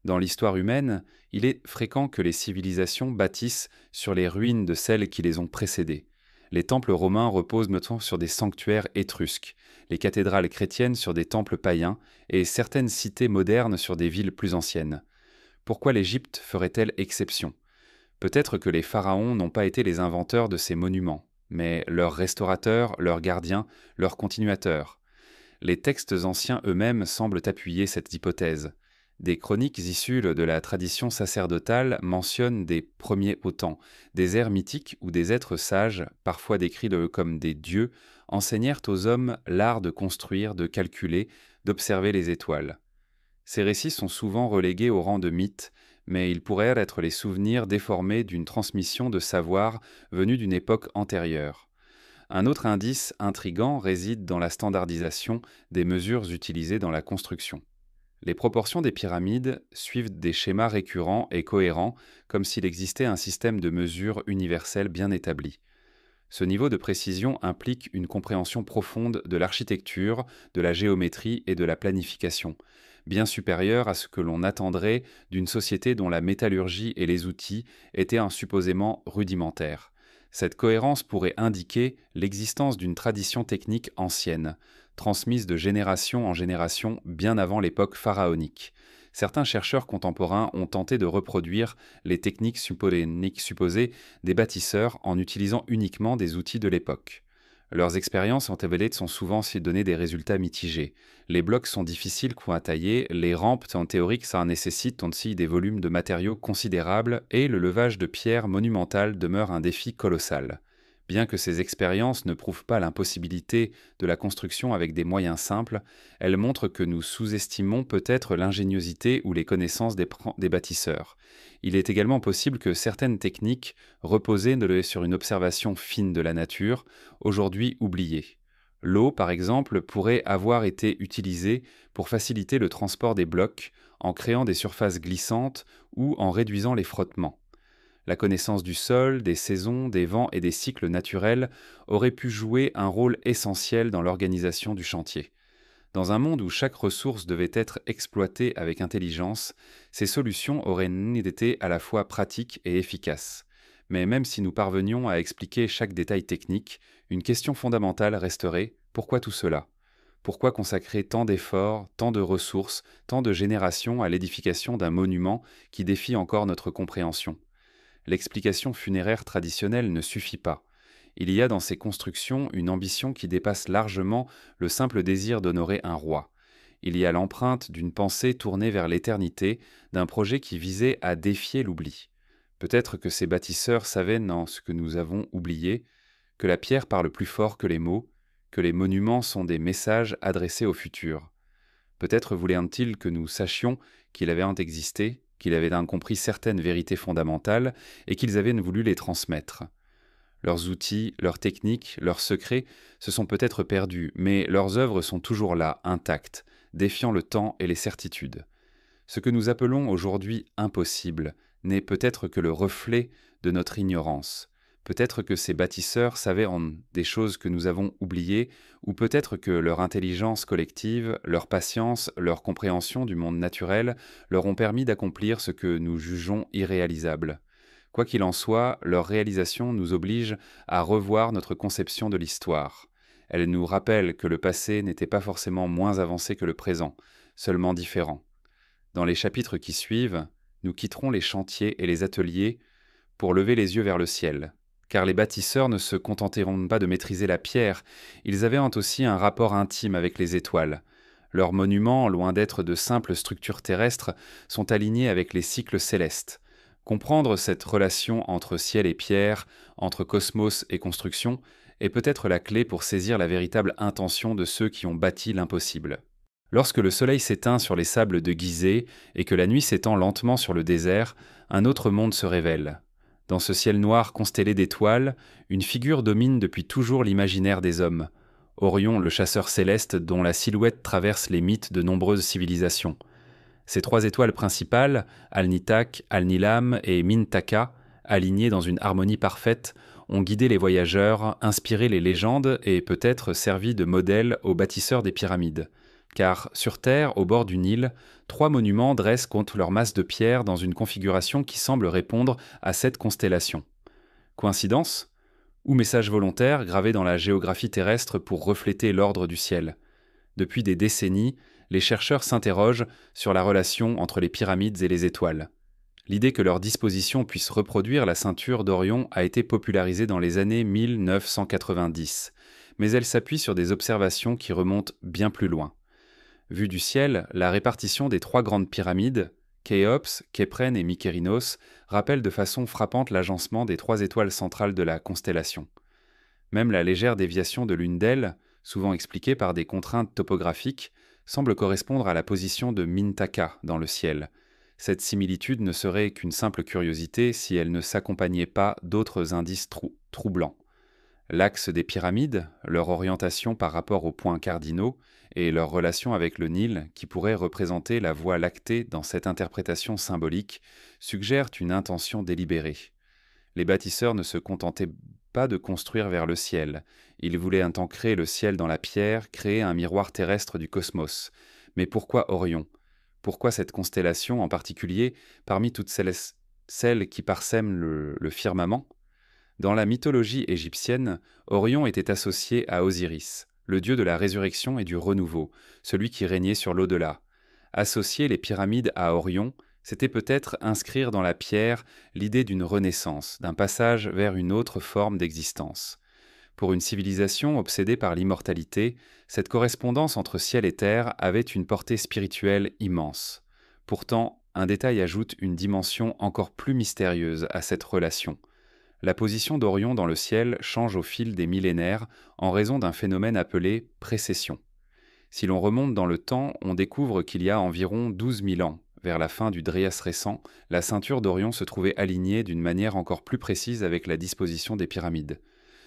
Dans l'histoire humaine, il est fréquent que les civilisations bâtissent sur les ruines de celles qui les ont précédées. Les temples romains reposent notamment sur des sanctuaires étrusques, les cathédrales chrétiennes sur des temples païens et certaines cités modernes sur des villes plus anciennes. Pourquoi l'Égypte ferait-elle exception ? Peut-être que les pharaons n'ont pas été les inventeurs de ces monuments, mais leurs restaurateurs, leurs gardiens, leurs continuateurs. Les textes anciens eux-mêmes semblent appuyer cette hypothèse. Des chroniques issues de la tradition sacerdotale mentionnent des premiers autemps, des ères mythiques où des êtres sages, parfois décrits comme des dieux, enseignèrent aux hommes l'art de construire, de calculer, d'observer les étoiles. Ces récits sont souvent relégués au rang de mythes, mais ils pourraient être les souvenirs déformés d'une transmission de savoir venue d'une époque antérieure. Un autre indice intrigant réside dans la standardisation des mesures utilisées dans la construction. Les proportions des pyramides suivent des schémas récurrents et cohérents, comme s'il existait un système de mesure universel bien établi. Ce niveau de précision implique une compréhension profonde de l'architecture, de la géométrie et de la planification, bien supérieure à ce que l'on attendrait d'une société dont la métallurgie et les outils étaient supposément rudimentaires. Cette cohérence pourrait indiquer l'existence d'une tradition technique ancienne, transmise de génération en génération bien avant l'époque pharaonique. Certains chercheurs contemporains ont tenté de reproduire les techniques supposées des bâtisseurs en utilisant uniquement des outils de l'époque. Leurs expériences antérieures sont souvent donné des résultats mitigés. Les blocs sont difficiles à tailler, les rampes en théorique ça nécessite aussi des volumes de matériaux considérables et le levage de pierres monumentales demeure un défi colossal. Bien que ces expériences ne prouvent pas l'impossibilité de la construction avec des moyens simples, elles montrent que nous sous-estimons peut-être l'ingéniosité ou les connaissances des bâtisseurs. Il est également possible que certaines techniques reposaient sur une observation fine de la nature, aujourd'hui oubliée. L'eau, par exemple, pourrait avoir été utilisée pour faciliter le transport des blocs en créant des surfaces glissantes ou en réduisant les frottements. La connaissance du sol, des saisons, des vents et des cycles naturels aurait pu jouer un rôle essentiel dans l'organisation du chantier. Dans un monde où chaque ressource devait être exploitée avec intelligence, ces solutions auraient été à la fois pratiques et efficaces. Mais même si nous parvenions à expliquer chaque détail technique, une question fondamentale resterait: pourquoi tout cela? Pourquoi consacrer tant d'efforts, tant de ressources, tant de générations à l'édification d'un monument qui défie encore notre compréhension? L'explication funéraire traditionnelle ne suffit pas. Il y a dans ces constructions une ambition qui dépasse largement le simple désir d'honorer un roi. Il y a l'empreinte d'une pensée tournée vers l'éternité, d'un projet qui visait à défier l'oubli. Peut-être que ces bâtisseurs savaient dans ce que nous avons oublié, que la pierre parle plus fort que les mots, que les monuments sont des messages adressés au futur. Peut-être voulaient-ils que nous sachions qu'il avait existé, qu'ils avaient compris certaines vérités fondamentales et qu'ils avaient voulu les transmettre. Leurs outils, leurs techniques, leurs secrets se sont peut-être perdus, mais leurs œuvres sont toujours là, intactes, défiant le temps et les certitudes. Ce que nous appelons aujourd'hui impossible n'est peut-être que le reflet de notre ignorance. Peut-être que ces bâtisseurs savaient des choses que nous avons oubliées, ou peut-être que leur intelligence collective, leur patience, leur compréhension du monde naturel leur ont permis d'accomplir ce que nous jugeons irréalisable. Quoi qu'il en soit, leur réalisation nous oblige à revoir notre conception de l'histoire. Elle nous rappelle que le passé n'était pas forcément moins avancé que le présent, seulement différent. Dans les chapitres qui suivent, nous quitterons les chantiers et les ateliers pour lever les yeux vers le ciel. Car les bâtisseurs ne se contenteront pas de maîtriser la pierre, ils avaient aussi un rapport intime avec les étoiles. Leurs monuments, loin d'être de simples structures terrestres, sont alignés avec les cycles célestes. Comprendre cette relation entre ciel et pierre, entre cosmos et construction, est peut-être la clé pour saisir la véritable intention de ceux qui ont bâti l'impossible. Lorsque le soleil s'éteint sur les sables de Gizeh et que la nuit s'étend lentement sur le désert, un autre monde se révèle. Dans ce ciel noir constellé d'étoiles, une figure domine depuis toujours l'imaginaire des hommes. Orion, le chasseur céleste dont la silhouette traverse les mythes de nombreuses civilisations. Ces trois étoiles principales, Al-Nitak, Al-Nilam et Mintaka, alignées dans une harmonie parfaite, ont guidé les voyageurs, inspiré les légendes et peut-être servi de modèle aux bâtisseurs des pyramides. Car sur Terre, au bord du Nil, trois monuments dressent contre leur masse de pierre dans une configuration qui semble répondre à cette constellation. Coïncidence? Ou message volontaire gravé dans la géographie terrestre pour refléter l'ordre du ciel? Depuis des décennies, les chercheurs s'interrogent sur la relation entre les pyramides et les étoiles. L'idée que leur disposition puisse reproduire la ceinture d'Orion a été popularisée dans les années 1990, mais elle s'appuie sur des observations qui remontent bien plus loin. Vue du ciel, la répartition des trois grandes pyramides, Khéops, Képhren et Mykérinos, rappelle de façon frappante l'agencement des trois étoiles centrales de la constellation. Même la légère déviation de l'une d'elles, souvent expliquée par des contraintes topographiques, semble correspondre à la position de Mintaka dans le ciel. Cette similitude ne serait qu'une simple curiosité si elle ne s'accompagnait pas d'autres indices troublants. L'axe des pyramides, leur orientation par rapport aux points cardinaux et leur relation avec le Nil, qui pourrait représenter la Voie lactée dans cette interprétation symbolique, suggèrent une intention délibérée. Les bâtisseurs ne se contentaient pas de construire vers le ciel. Ils voulaient ancrer le ciel dans la pierre, créer un miroir terrestre du cosmos. Mais pourquoi Orion? Pourquoi cette constellation en particulier parmi toutes celles qui parsèment le firmament? Dans la mythologie égyptienne, Orion était associé à Osiris, le dieu de la résurrection et du renouveau, celui qui régnait sur l'au-delà. Associer les pyramides à Orion, c'était peut-être inscrire dans la pierre l'idée d'une renaissance, d'un passage vers une autre forme d'existence. Pour une civilisation obsédée par l'immortalité, cette correspondance entre ciel et terre avait une portée spirituelle immense. Pourtant, un détail ajoute une dimension encore plus mystérieuse à cette relation. La position d'Orion dans le ciel change au fil des millénaires en raison d'un phénomène appelé précession. Si l'on remonte dans le temps, on découvre qu'il y a environ 12 000 ans, vers la fin du Dryas récent, la ceinture d'Orion se trouvait alignée d'une manière encore plus précise avec la disposition des pyramides.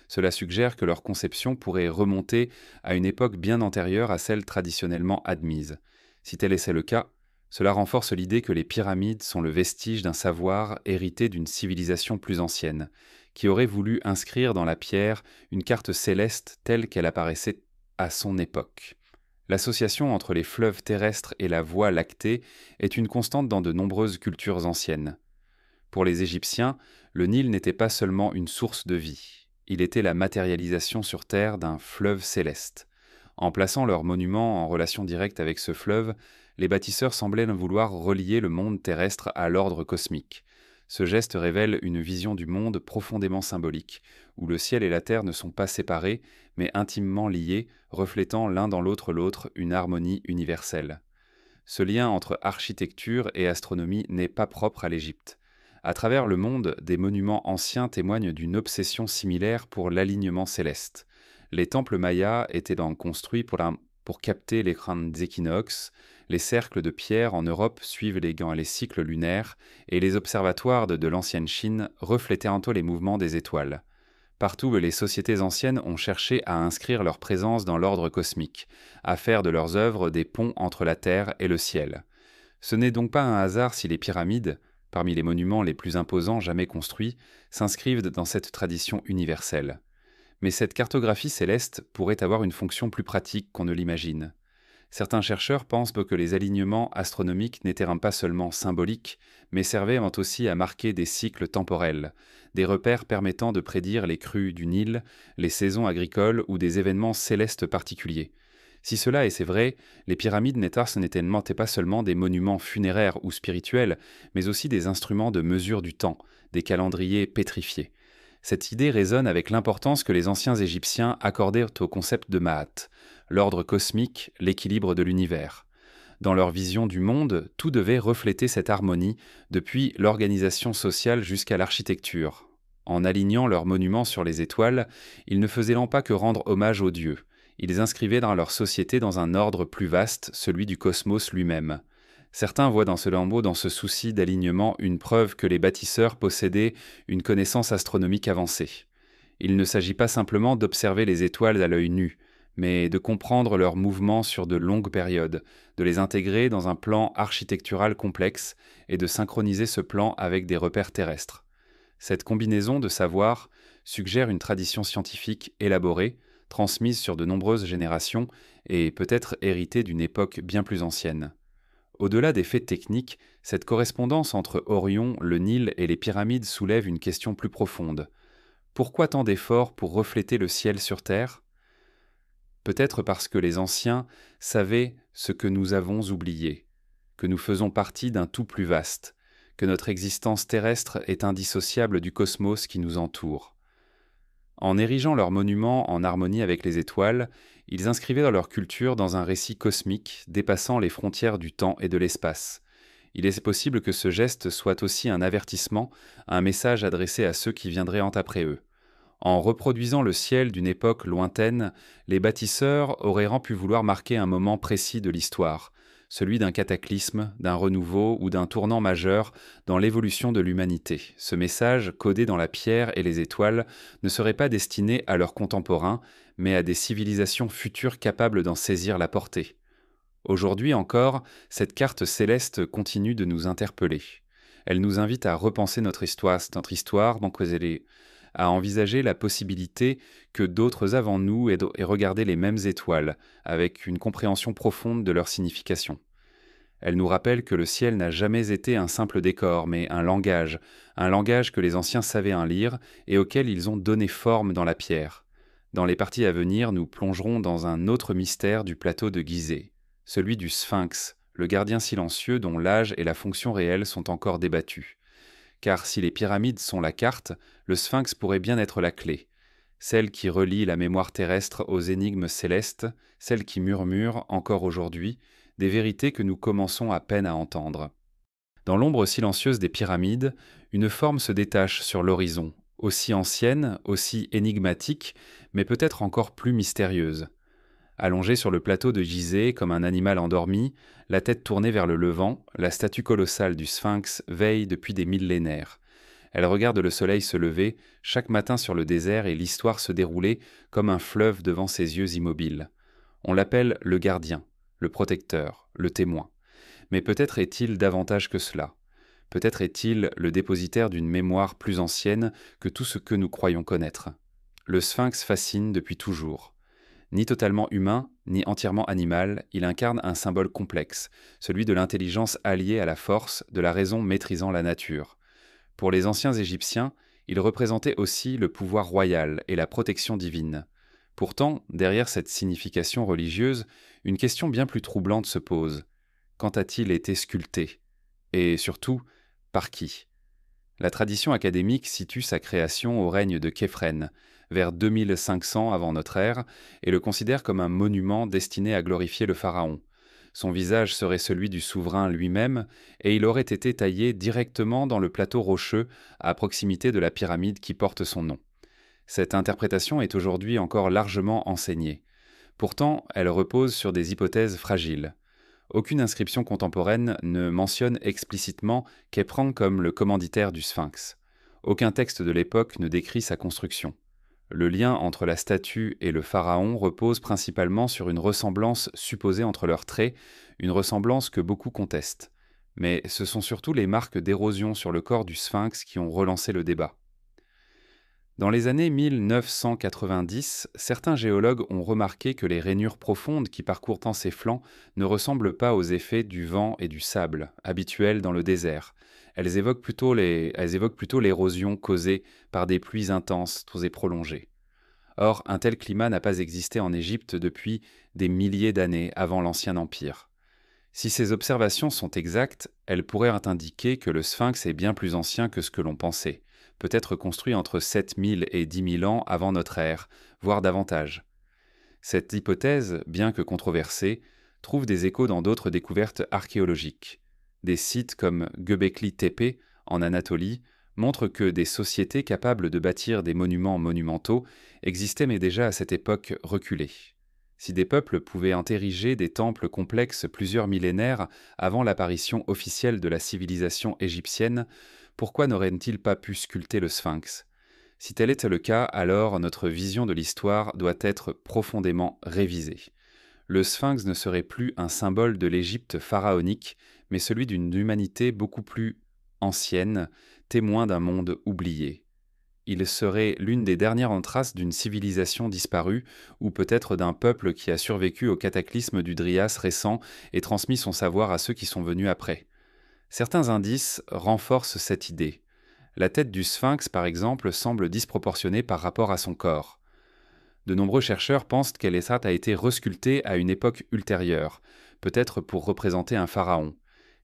Cela suggère que leur conception pourrait remonter à une époque bien antérieure à celle traditionnellement admise. Si tel était le cas, cela renforce l'idée que les pyramides sont le vestige d'un savoir hérité d'une civilisation plus ancienne, qui aurait voulu inscrire dans la pierre une carte céleste telle qu'elle apparaissait à son époque. L'association entre les fleuves terrestres et la Voie lactée est une constante dans de nombreuses cultures anciennes. Pour les Égyptiens, le Nil n'était pas seulement une source de vie, il était la matérialisation sur Terre d'un fleuve céleste. En plaçant leurs monuments en relation directe avec ce fleuve, les bâtisseurs semblaient vouloir relier le monde terrestre à l'ordre cosmique. Ce geste révèle une vision du monde profondément symbolique, où le ciel et la terre ne sont pas séparés, mais intimement liés, reflétant l'un dans l'autre une harmonie universelle. Ce lien entre architecture et astronomie n'est pas propre à l'Égypte. À travers le monde, des monuments anciens témoignent d'une obsession similaire pour l'alignement céleste. Les temples mayas étaient donc construits pour capter les grandes équinoxes, les cercles de pierre en Europe suivent les cycles lunaires, et les observatoires de l'ancienne Chine reflétaient un peu les mouvements des étoiles. Partout, les sociétés anciennes ont cherché à inscrire leur présence dans l'ordre cosmique, à faire de leurs œuvres des ponts entre la terre et le ciel. Ce n'est donc pas un hasard si les pyramides, parmi les monuments les plus imposants jamais construits, s'inscrivent dans cette tradition universelle. Mais cette cartographie céleste pourrait avoir une fonction plus pratique qu'on ne l'imagine. Certains chercheurs pensent que les alignements astronomiques n'étaient pas seulement symboliques, mais servaient aussi à marquer des cycles temporels, des repères permettant de prédire les crues du Nil, les saisons agricoles ou des événements célestes particuliers. Si cela est vrai, les pyramides n'étaient pas seulement des monuments funéraires ou spirituels, mais aussi des instruments de mesure du temps, des calendriers pétrifiés. Cette idée résonne avec l'importance que les anciens Égyptiens accordaient au concept de Maat, l'ordre cosmique, l'équilibre de l'univers. Dans leur vision du monde, tout devait refléter cette harmonie, depuis l'organisation sociale jusqu'à l'architecture. En alignant leurs monuments sur les étoiles, ils ne faisaient pas que rendre hommage aux dieux. Ils inscrivaient dans leur société dans un ordre plus vaste, celui du cosmos lui-même. Certains voient dans ce souci d'alignement, une preuve que les bâtisseurs possédaient une connaissance astronomique avancée. Il ne s'agit pas simplement d'observer les étoiles à l'œil nu, mais de comprendre leurs mouvements sur de longues périodes, de les intégrer dans un plan architectural complexe et de synchroniser ce plan avec des repères terrestres. Cette combinaison de savoir suggère une tradition scientifique élaborée, transmise sur de nombreuses générations et peut-être héritée d'une époque bien plus ancienne. Au-delà des faits techniques, cette correspondance entre Orion, le Nil et les pyramides soulève une question plus profonde. Pourquoi tant d'efforts pour refléter le ciel sur Terre ? Peut-être parce que les anciens savaient ce que nous avons oublié, que nous faisons partie d'un tout plus vaste, que notre existence terrestre est indissociable du cosmos qui nous entoure. En érigeant leurs monuments en harmonie avec les étoiles, ils inscrivaient dans leur culture dans un récit cosmique dépassant les frontières du temps et de l'espace. Il est possible que ce geste soit aussi un avertissement, un message adressé à ceux qui viendraient après eux. En reproduisant le ciel d'une époque lointaine, les bâtisseurs auraient pu vouloir marquer un moment précis de l'histoire, celui d'un cataclysme, d'un renouveau ou d'un tournant majeur dans l'évolution de l'humanité. Ce message, codé dans la pierre et les étoiles, ne serait pas destiné à leurs contemporains, mais à des civilisations futures capables d'en saisir la portée. Aujourd'hui encore, cette carte céleste continue de nous interpeller. Elle nous invite à repenser notre histoire, donc à envisager la possibilité que d'autres avant nous aient regardé les mêmes étoiles, avec une compréhension profonde de leur signification. Elle nous rappelle que le ciel n'a jamais été un simple décor, mais un langage que les anciens savaient en lire et auquel ils ont donné forme dans la pierre. Dans les parties à venir, nous plongerons dans un autre mystère du plateau de Gizeh, celui du Sphinx, le gardien silencieux dont l'âge et la fonction réelle sont encore débattus. Car si les pyramides sont la carte, le Sphinx pourrait bien être la clé, celle qui relie la mémoire terrestre aux énigmes célestes, celle qui murmure, encore aujourd'hui, des vérités que nous commençons à peine à entendre. Dans l'ombre silencieuse des pyramides, une forme se détache sur l'horizon, aussi ancienne, aussi énigmatique, mais peut-être encore plus mystérieuse. Allongée sur le plateau de Gizeh comme un animal endormi, la tête tournée vers le levant, la statue colossale du Sphinx veille depuis des millénaires. Elle regarde le soleil se lever chaque matin sur le désert et l'histoire se dérouler comme un fleuve devant ses yeux immobiles. On l'appelle le gardien, le protecteur, le témoin. Mais peut-être est-il davantage que cela. Peut-être est-il le dépositaire d'une mémoire plus ancienne que tout ce que nous croyons connaître. Le Sphinx fascine depuis toujours. Ni totalement humain, ni entièrement animal, il incarne un symbole complexe, celui de l'intelligence alliée à la force, de la raison maîtrisant la nature. Pour les anciens Égyptiens, il représentait aussi le pouvoir royal et la protection divine. Pourtant, derrière cette signification religieuse, une question bien plus troublante se pose. Quand a-t-il été sculpté? Et surtout, par qui? La tradition académique situe sa création au règne de Khéphren, vers 2500 avant notre ère, et le considère comme un monument destiné à glorifier le pharaon. Son visage serait celui du souverain lui-même, et il aurait été taillé directement dans le plateau rocheux à proximité de la pyramide qui porte son nom. Cette interprétation est aujourd'hui encore largement enseignée. Pourtant, elle repose sur des hypothèses fragiles. Aucune inscription contemporaine ne mentionne explicitement Khéphren comme le commanditaire du Sphinx. Aucun texte de l'époque ne décrit sa construction. Le lien entre la statue et le pharaon repose principalement sur une ressemblance supposée entre leurs traits, une ressemblance que beaucoup contestent. Mais ce sont surtout les marques d'érosion sur le corps du Sphinx qui ont relancé le débat. Dans les années 1990, certains géologues ont remarqué que les rainures profondes qui parcourent ses flancs ne ressemblent pas aux effets du vent et du sable, habituels dans le désert. Elles évoquent plutôt l'érosion causée par des pluies intenses et prolongées. Or, un tel climat n'a pas existé en Égypte depuis des milliers d'années avant l'Ancien Empire. Si ces observations sont exactes, elles pourraient indiquer que le Sphinx est bien plus ancien que ce que l'on pensait, peut-être construit entre 7000 et 10 000 ans avant notre ère, voire davantage. Cette hypothèse, bien que controversée, trouve des échos dans d'autres découvertes archéologiques. Des sites comme Göbekli Tepe, en Anatolie, montrent que des sociétés capables de bâtir des monuments monumentaux existaient mais déjà à cette époque reculée. Si des peuples pouvaient ériger des temples complexes plusieurs millénaires avant l'apparition officielle de la civilisation égyptienne, pourquoi n'auraient-ils pas pu sculpter le Sphinx? Si tel était le cas, alors notre vision de l'histoire doit être profondément révisée. Le Sphinx ne serait plus un symbole de l'Égypte pharaonique, mais celui d'une humanité beaucoup plus ancienne, témoin d'un monde oublié. Il serait l'une des dernières traces d'une civilisation disparue, ou peut-être d'un peuple qui a survécu au cataclysme du Drias récent et transmis son savoir à ceux qui sont venus après. Certains indices renforcent cette idée. La tête du Sphinx, par exemple, semble disproportionnée par rapport à son corps. De nombreux chercheurs pensent qu'elle a été resculptée à une époque ultérieure, peut-être pour représenter un pharaon.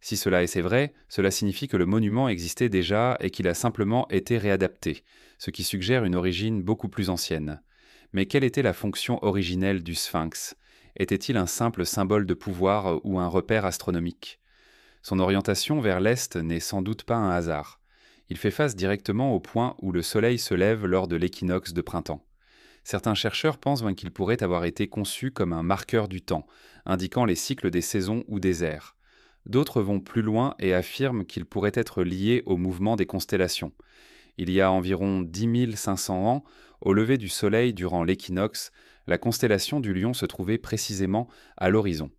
Si cela est vrai, cela signifie que le monument existait déjà et qu'il a simplement été réadapté, ce qui suggère une origine beaucoup plus ancienne. Mais quelle était la fonction originelle du Sphinx? Était-il un simple symbole de pouvoir ou un repère astronomique? Son orientation vers l'est n'est sans doute pas un hasard. Il fait face directement au point où le soleil se lève lors de l'équinoxe de printemps. Certains chercheurs pensent qu'il pourrait avoir été conçu comme un marqueur du temps, indiquant les cycles des saisons ou des ères. D'autres vont plus loin et affirment qu'il pourrait être lié au mouvement des constellations. Il y a environ 10 500 ans, au lever du Soleil durant l'équinoxe, la constellation du Lion se trouvait précisément à l'horizon.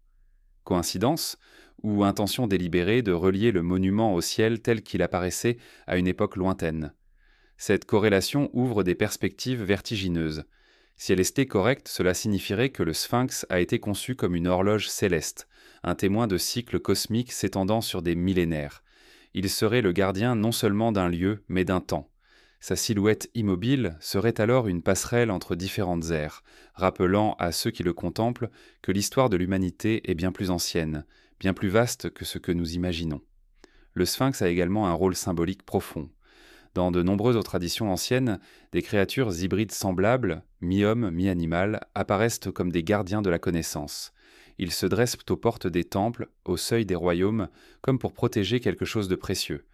Coïncidence ou intention délibérée de relier le monument au ciel tel qu'il apparaissait à une époque lointaine? Cette corrélation ouvre des perspectives vertigineuses. Si elle était correcte, cela signifierait que le Sphinx a été conçu comme une horloge céleste, un témoin de cycles cosmiques s'étendant sur des millénaires. Il serait le gardien non seulement d'un lieu, mais d'un temps. Sa silhouette immobile serait alors une passerelle entre différentes ères, rappelant à ceux qui le contemplent que l'histoire de l'humanité est bien plus ancienne, bien plus vaste que ce que nous imaginons. Le Sphinx a également un rôle symbolique profond. Dans de nombreuses traditions anciennes, des créatures hybrides semblables, mi-homme, mi-animal, apparaissent comme des gardiens de la connaissance. Ils se dressent aux portes des temples, au seuil des royaumes, comme pour protéger quelque chose de précieux.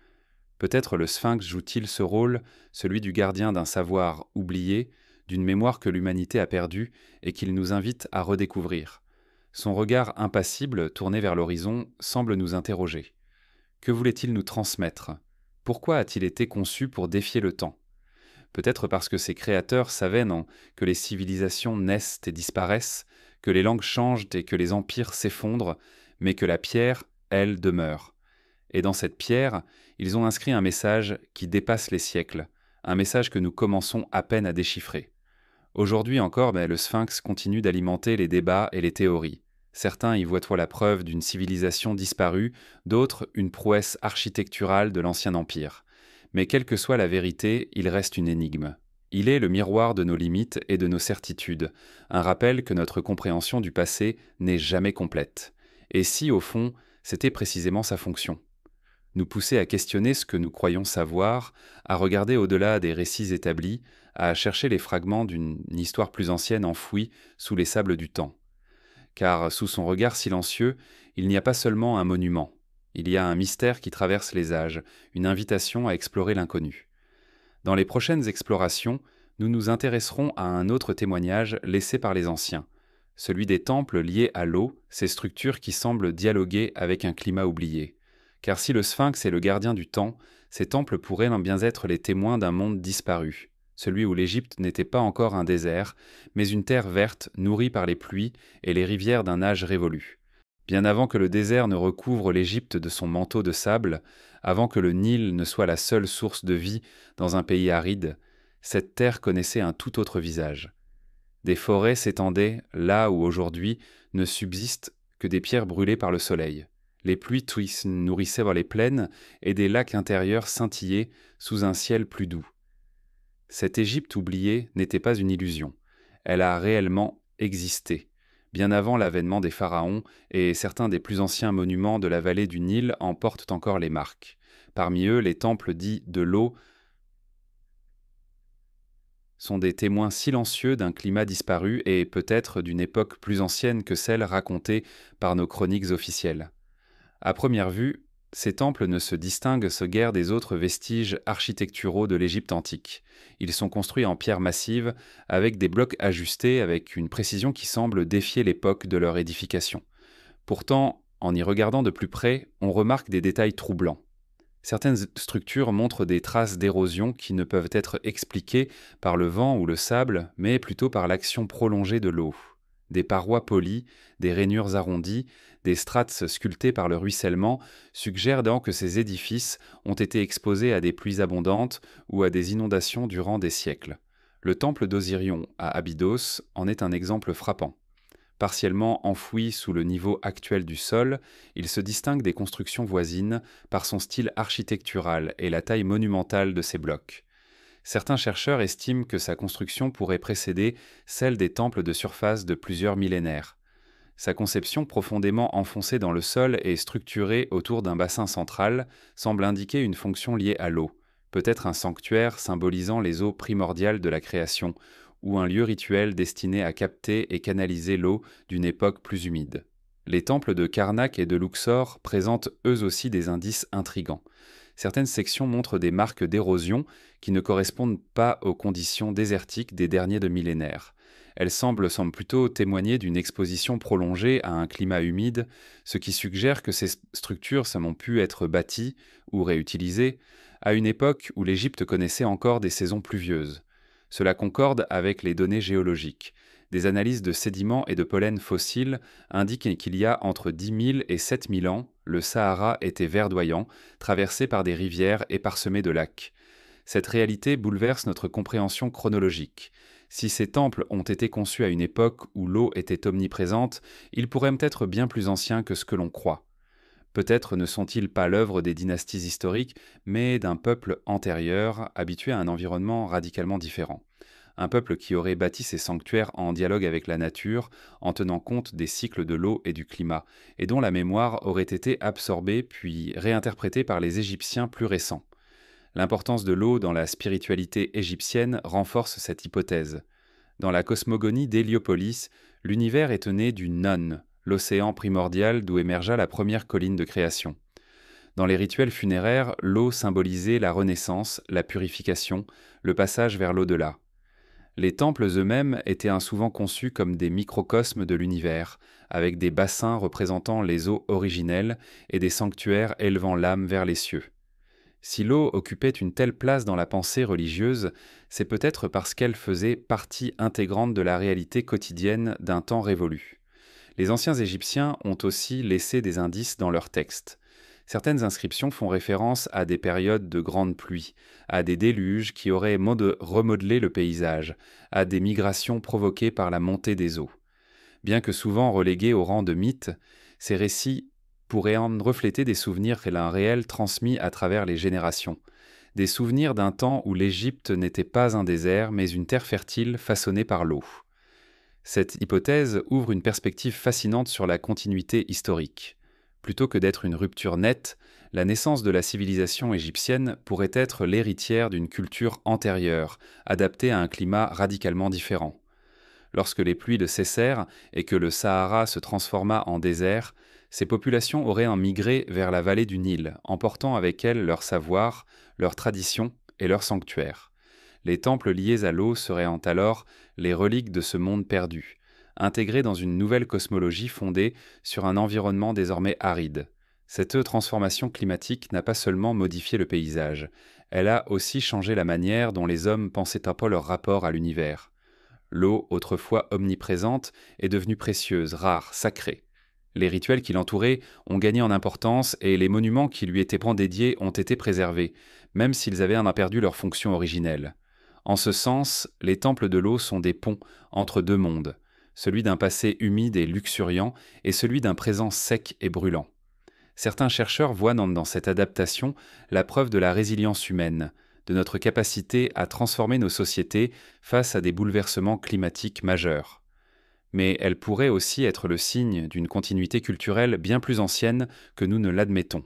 Peut-être le Sphinx joue-t-il ce rôle, celui du gardien d'un savoir oublié, d'une mémoire que l'humanité a perdue et qu'il nous invite à redécouvrir. Son regard impassible, tourné vers l'horizon, semble nous interroger. Que voulait-il nous transmettre? Pourquoi a-t-il été conçu pour défier le temps? Peut-être parce que ses créateurs savaient, non, que les civilisations naissent et disparaissent, que les langues changent et que les empires s'effondrent, mais que la pierre, elle, demeure. Et dans cette pierre, ils ont inscrit un message qui dépasse les siècles, un message que nous commençons à peine à déchiffrer. Aujourd'hui encore, le Sphinx continue d'alimenter les débats et les théories. Certains y voient la preuve d'une civilisation disparue, d'autres une prouesse architecturale de l'Ancien Empire. Mais quelle que soit la vérité, il reste une énigme. Il est le miroir de nos limites et de nos certitudes, un rappel que notre compréhension du passé n'est jamais complète. Et si, au fond, c'était précisément sa fonction? Nous pousser à questionner ce que nous croyons savoir, à regarder au-delà des récits établis, à chercher les fragments d'une histoire plus ancienne enfouie sous les sables du temps. Car sous son regard silencieux, il n'y a pas seulement un monument, il y a un mystère qui traverse les âges, une invitation à explorer l'inconnu. Dans les prochaines explorations, nous nous intéresserons à un autre témoignage laissé par les anciens, celui des temples liés à l'eau, ces structures qui semblent dialoguer avec un climat oublié. Car si le Sphinx est le gardien du temps, ces temples pourraient bien être les témoins d'un monde disparu, celui où l'Égypte n'était pas encore un désert, mais une terre verte nourrie par les pluies et les rivières d'un âge révolu. Bien avant que le désert ne recouvre l'Égypte de son manteau de sable, avant que le Nil ne soit la seule source de vie dans un pays aride, cette terre connaissait un tout autre visage. Des forêts s'étendaient là où aujourd'hui ne subsistent que des pierres brûlées par le soleil. Les pluies nourrissaient les plaines et des lacs intérieurs scintillaient sous un ciel plus doux. Cette Égypte oubliée n'était pas une illusion. Elle a réellement existé, bien avant l'avènement des pharaons, et certains des plus anciens monuments de la vallée du Nil en portent encore les marques. Parmi eux, les temples dits de l'eau sont des témoins silencieux d'un climat disparu et peut-être d'une époque plus ancienne que celle racontée par nos chroniques officielles. À première vue, ces temples ne se distinguent guère des autres vestiges architecturaux de l'Égypte antique. Ils sont construits en pierre massive, avec des blocs ajustés avec une précision qui semble défier l'époque de leur édification. Pourtant, en y regardant de plus près, on remarque des détails troublants. Certaines structures montrent des traces d'érosion qui ne peuvent être expliquées par le vent ou le sable, mais plutôt par l'action prolongée de l'eau. Des parois polies, des rainures arrondies, des strates sculptées par le ruissellement suggèrent donc que ces édifices ont été exposés à des pluies abondantes ou à des inondations durant des siècles. Le temple d'Osirion à Abydos en est un exemple frappant. Partiellement enfoui sous le niveau actuel du sol, il se distingue des constructions voisines par son style architectural et la taille monumentale de ses blocs. Certains chercheurs estiment que sa construction pourrait précéder celle des temples de surface de plusieurs millénaires. Sa conception profondément enfoncée dans le sol et structurée autour d'un bassin central semble indiquer une fonction liée à l'eau, peut-être un sanctuaire symbolisant les eaux primordiales de la création, ou un lieu rituel destiné à capter et canaliser l'eau d'une époque plus humide. Les temples de Karnak et de Luxor présentent eux aussi des indices intrigants. certaines sections montrent des marques d'érosion qui ne correspondent pas aux conditions désertiques des derniers 2 millénaires. Elles semblent plutôt témoigner d'une exposition prolongée à un climat humide, ce qui suggère que ces structures ont pu être bâties ou réutilisées à une époque où l'Égypte connaissait encore des saisons pluvieuses. Cela concorde avec les données géologiques. Des analyses de sédiments et de pollen fossiles indiquent qu'il y a entre 10 000 et 7 000 ans, le Sahara était verdoyant, traversé par des rivières et parsemé de lacs. Cette réalité bouleverse notre compréhension chronologique. Si ces temples ont été conçus à une époque où l'eau était omniprésente, ils pourraient être bien plus anciens que ce que l'on croit. Peut-être ne sont-ils pas l'œuvre des dynasties historiques, mais d'un peuple antérieur, habitué à un environnement radicalement différent. Un peuple qui aurait bâti ses sanctuaires en dialogue avec la nature, en tenant compte des cycles de l'eau et du climat, et dont la mémoire aurait été absorbée puis réinterprétée par les Égyptiens plus récents. L'importance de l'eau dans la spiritualité égyptienne renforce cette hypothèse. Dans la cosmogonie d'Héliopolis, l'univers est né du Nun, l'océan primordial d'où émergea la première colline de création. Dans les rituels funéraires, l'eau symbolisait la renaissance, la purification, le passage vers l'au-delà. Les temples eux-mêmes étaient souvent conçus comme des microcosmes de l'univers, avec des bassins représentant les eaux originelles et des sanctuaires élevant l'âme vers les cieux. Si l'eau occupait une telle place dans la pensée religieuse, c'est peut-être parce qu'elle faisait partie intégrante de la réalité quotidienne d'un temps révolu. Les anciens Égyptiens ont aussi laissé des indices dans leurs textes. Certaines inscriptions font référence à des périodes de grandes pluies, à des déluges qui auraient remodelé le paysage, à des migrations provoquées par la montée des eaux. Bien que souvent relégués au rang de mythes, ces récits pourraient en refléter des souvenirs réels transmis à travers les générations. Des souvenirs d'un temps où l'Égypte n'était pas un désert, mais une terre fertile façonnée par l'eau. Cette hypothèse ouvre une perspective fascinante sur la continuité historique. Plutôt que d'être une rupture nette, la naissance de la civilisation égyptienne pourrait être l'héritière d'une culture antérieure, adaptée à un climat radicalement différent. Lorsque les pluies cessèrent et que le Sahara se transforma en désert, ces populations auraient migré vers la vallée du Nil, emportant avec elles leur savoir, leurs traditions et leurs sanctuaires. Les temples liés à l'eau seraient alors les reliques de ce monde perdu, intégrés dans une nouvelle cosmologie fondée sur un environnement désormais aride. Cette transformation climatique n'a pas seulement modifié le paysage, elle a aussi changé la manière dont les hommes pensaient un peu leur rapport à l'univers. L'eau, autrefois omniprésente, est devenue précieuse, rare, sacrée. Les rituels qui l'entouraient ont gagné en importance et les monuments qui lui étaient dédiés ont été préservés, même s'ils avaient perdu leur fonction originelle. En ce sens, les temples de l'eau sont des ponts entre deux mondes, celui d'un passé humide et luxuriant et celui d'un présent sec et brûlant. Certains chercheurs voient dans cette adaptation la preuve de la résilience humaine, de notre capacité à transformer nos sociétés face à des bouleversements climatiques majeurs. Mais elle pourrait aussi être le signe d'une continuité culturelle bien plus ancienne que nous ne l'admettons.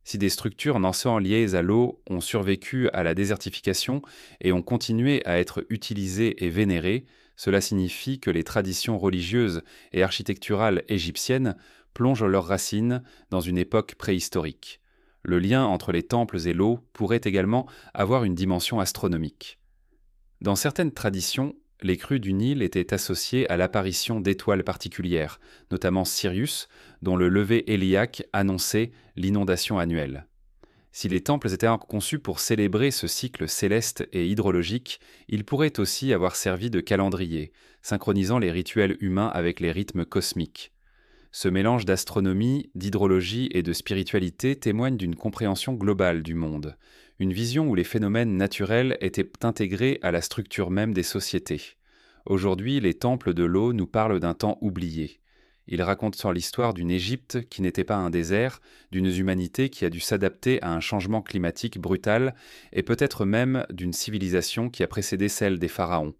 Si des structures naissant liées à l'eau ont survécu à la désertification et ont continué à être utilisées et vénérées, cela signifie que les traditions religieuses et architecturales égyptiennes plongent leurs racines dans une époque préhistorique. Le lien entre les temples et l'eau pourrait également avoir une dimension astronomique. Dans certaines traditions, les crues du Nil étaient associées à l'apparition d'étoiles particulières, notamment Sirius, dont le lever héliaque annonçait l'inondation annuelle. Si les temples étaient conçus pour célébrer ce cycle céleste et hydrologique, ils pourraient aussi avoir servi de calendrier, synchronisant les rituels humains avec les rythmes cosmiques. Ce mélange d'astronomie, d'hydrologie et de spiritualité témoigne d'une compréhension globale du monde, une vision où les phénomènes naturels étaient intégrés à la structure même des sociétés. Aujourd'hui, les temples de l'eau nous parlent d'un temps oublié. Ils racontent sur l'histoire d'une Égypte qui n'était pas un désert, d'une humanité qui a dû s'adapter à un changement climatique brutal et peut-être même d'une civilisation qui a précédé celle des pharaons.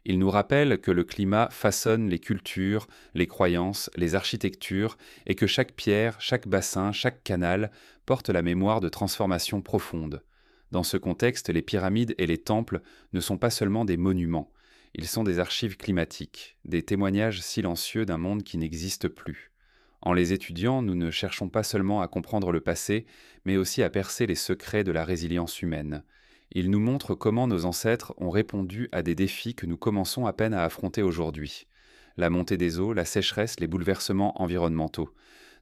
Ils nous rappellent que le climat façonne les cultures, les croyances, les architectures et que chaque pierre, chaque bassin, chaque canal porte la mémoire de transformations profondes. Dans ce contexte, les pyramides et les temples ne sont pas seulement des monuments, ils sont des archives climatiques, des témoignages silencieux d'un monde qui n'existe plus. En les étudiant, nous ne cherchons pas seulement à comprendre le passé, mais aussi à percer les secrets de la résilience humaine. Ils nous montrent comment nos ancêtres ont répondu à des défis que nous commençons à peine à affronter aujourd'hui. La montée des eaux, la sécheresse, les bouleversements environnementaux.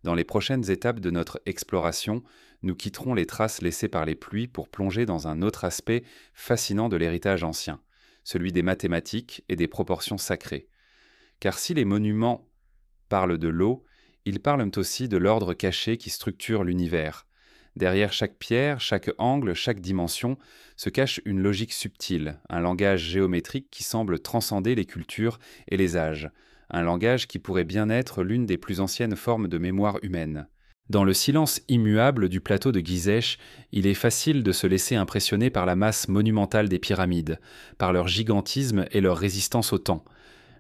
Dans les prochaines étapes de notre exploration, nous quitterons les traces laissées par les pluies pour plonger dans un autre aspect fascinant de l'héritage ancien, celui des mathématiques et des proportions sacrées. Car si les monuments parlent de l'eau, ils parlent aussi de l'ordre caché qui structure l'univers. Derrière chaque pierre, chaque angle, chaque dimension, se cache une logique subtile, un langage géométrique qui semble transcender les cultures et les âges, un langage qui pourrait bien être l'une des plus anciennes formes de mémoire humaine. Dans le silence immuable du plateau de Gizeh, il est facile de se laisser impressionner par la masse monumentale des pyramides, par leur gigantisme et leur résistance au temps.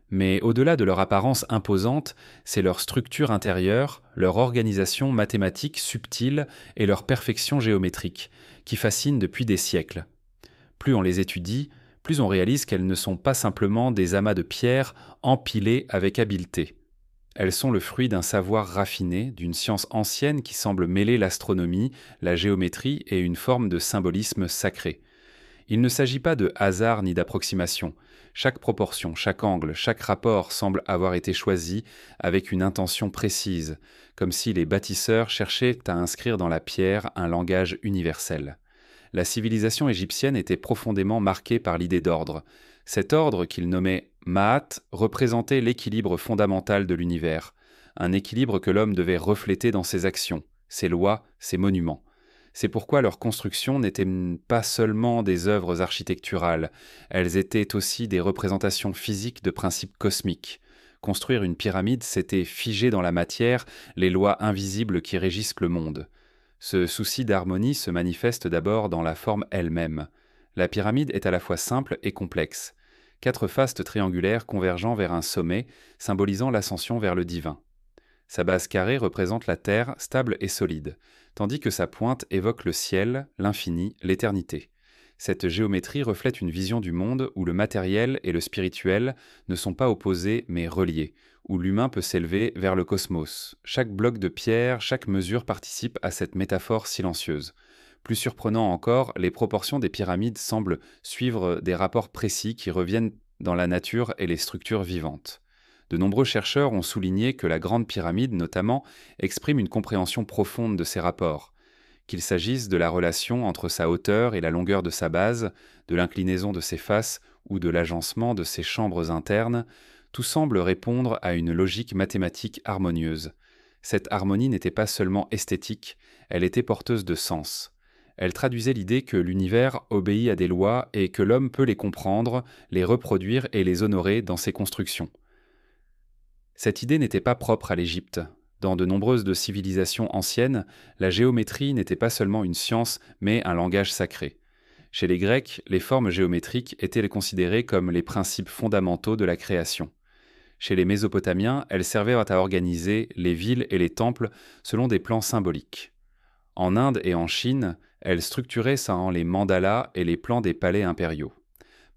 Mais au-delà de leur apparence imposante, c'est leur structure intérieure, leur organisation mathématique subtile et leur perfection géométrique, qui fascinent depuis des siècles. Plus on les étudie, plus on réalise qu'elles ne sont pas simplement des amas de pierres empilés avec habileté. Elles sont le fruit d'un savoir raffiné, d'une science ancienne qui semble mêler l'astronomie, la géométrie et une forme de symbolisme sacré. Il ne s'agit pas de hasard ni d'approximation. Chaque proportion, chaque angle, chaque rapport semble avoir été choisi avec une intention précise, comme si les bâtisseurs cherchaient à inscrire dans la pierre un langage universel. La civilisation égyptienne était profondément marquée par l'idée d'ordre. Cet ordre, qu'ils nommaient Ma'at, représentait l'équilibre fondamental de l'univers, un équilibre que l'homme devait refléter dans ses actions, ses lois, ses monuments. C'est pourquoi leurs constructions n'étaient pas seulement des œuvres architecturales, elles étaient aussi des représentations physiques de principes cosmiques. Construire une pyramide, c'était figer dans la matière les lois invisibles qui régissent le monde. Ce souci d'harmonie se manifeste d'abord dans la forme elle-même. La pyramide est à la fois simple et complexe. 4 faces triangulaires convergeant vers un sommet, symbolisant l'ascension vers le divin. Sa base carrée représente la terre stable et solide, tandis que sa pointe évoque le ciel, l'infini, l'éternité. Cette géométrie reflète une vision du monde où le matériel et le spirituel ne sont pas opposés mais reliés, où l'humain peut s'élever vers le cosmos. Chaque bloc de pierre, chaque mesure participe à cette métaphore silencieuse. Plus surprenant encore, les proportions des pyramides semblent suivre des rapports précis qui reviennent dans la nature et les structures vivantes. De nombreux chercheurs ont souligné que la Grande Pyramide, notamment, exprime une compréhension profonde de ces rapports. Qu'il s'agisse de la relation entre sa hauteur et la longueur de sa base, de l'inclinaison de ses faces ou de l'agencement de ses chambres internes, tout semble répondre à une logique mathématique harmonieuse. Cette harmonie n'était pas seulement esthétique, elle était porteuse de sens. Elle traduisait l'idée que l'univers obéit à des lois et que l'homme peut les comprendre, les reproduire et les honorer dans ses constructions. Cette idée n'était pas propre à l'Égypte. Dans de nombreuses civilisations anciennes, la géométrie n'était pas seulement une science, mais un langage sacré. Chez les Grecs, les formes géométriques étaient considérées comme les principes fondamentaux de la création. Chez les Mésopotamiens, elles servaient à organiser les villes et les temples selon des plans symboliques. En Inde et en Chine, elles structuraient selon les mandalas et les plans des palais impériaux.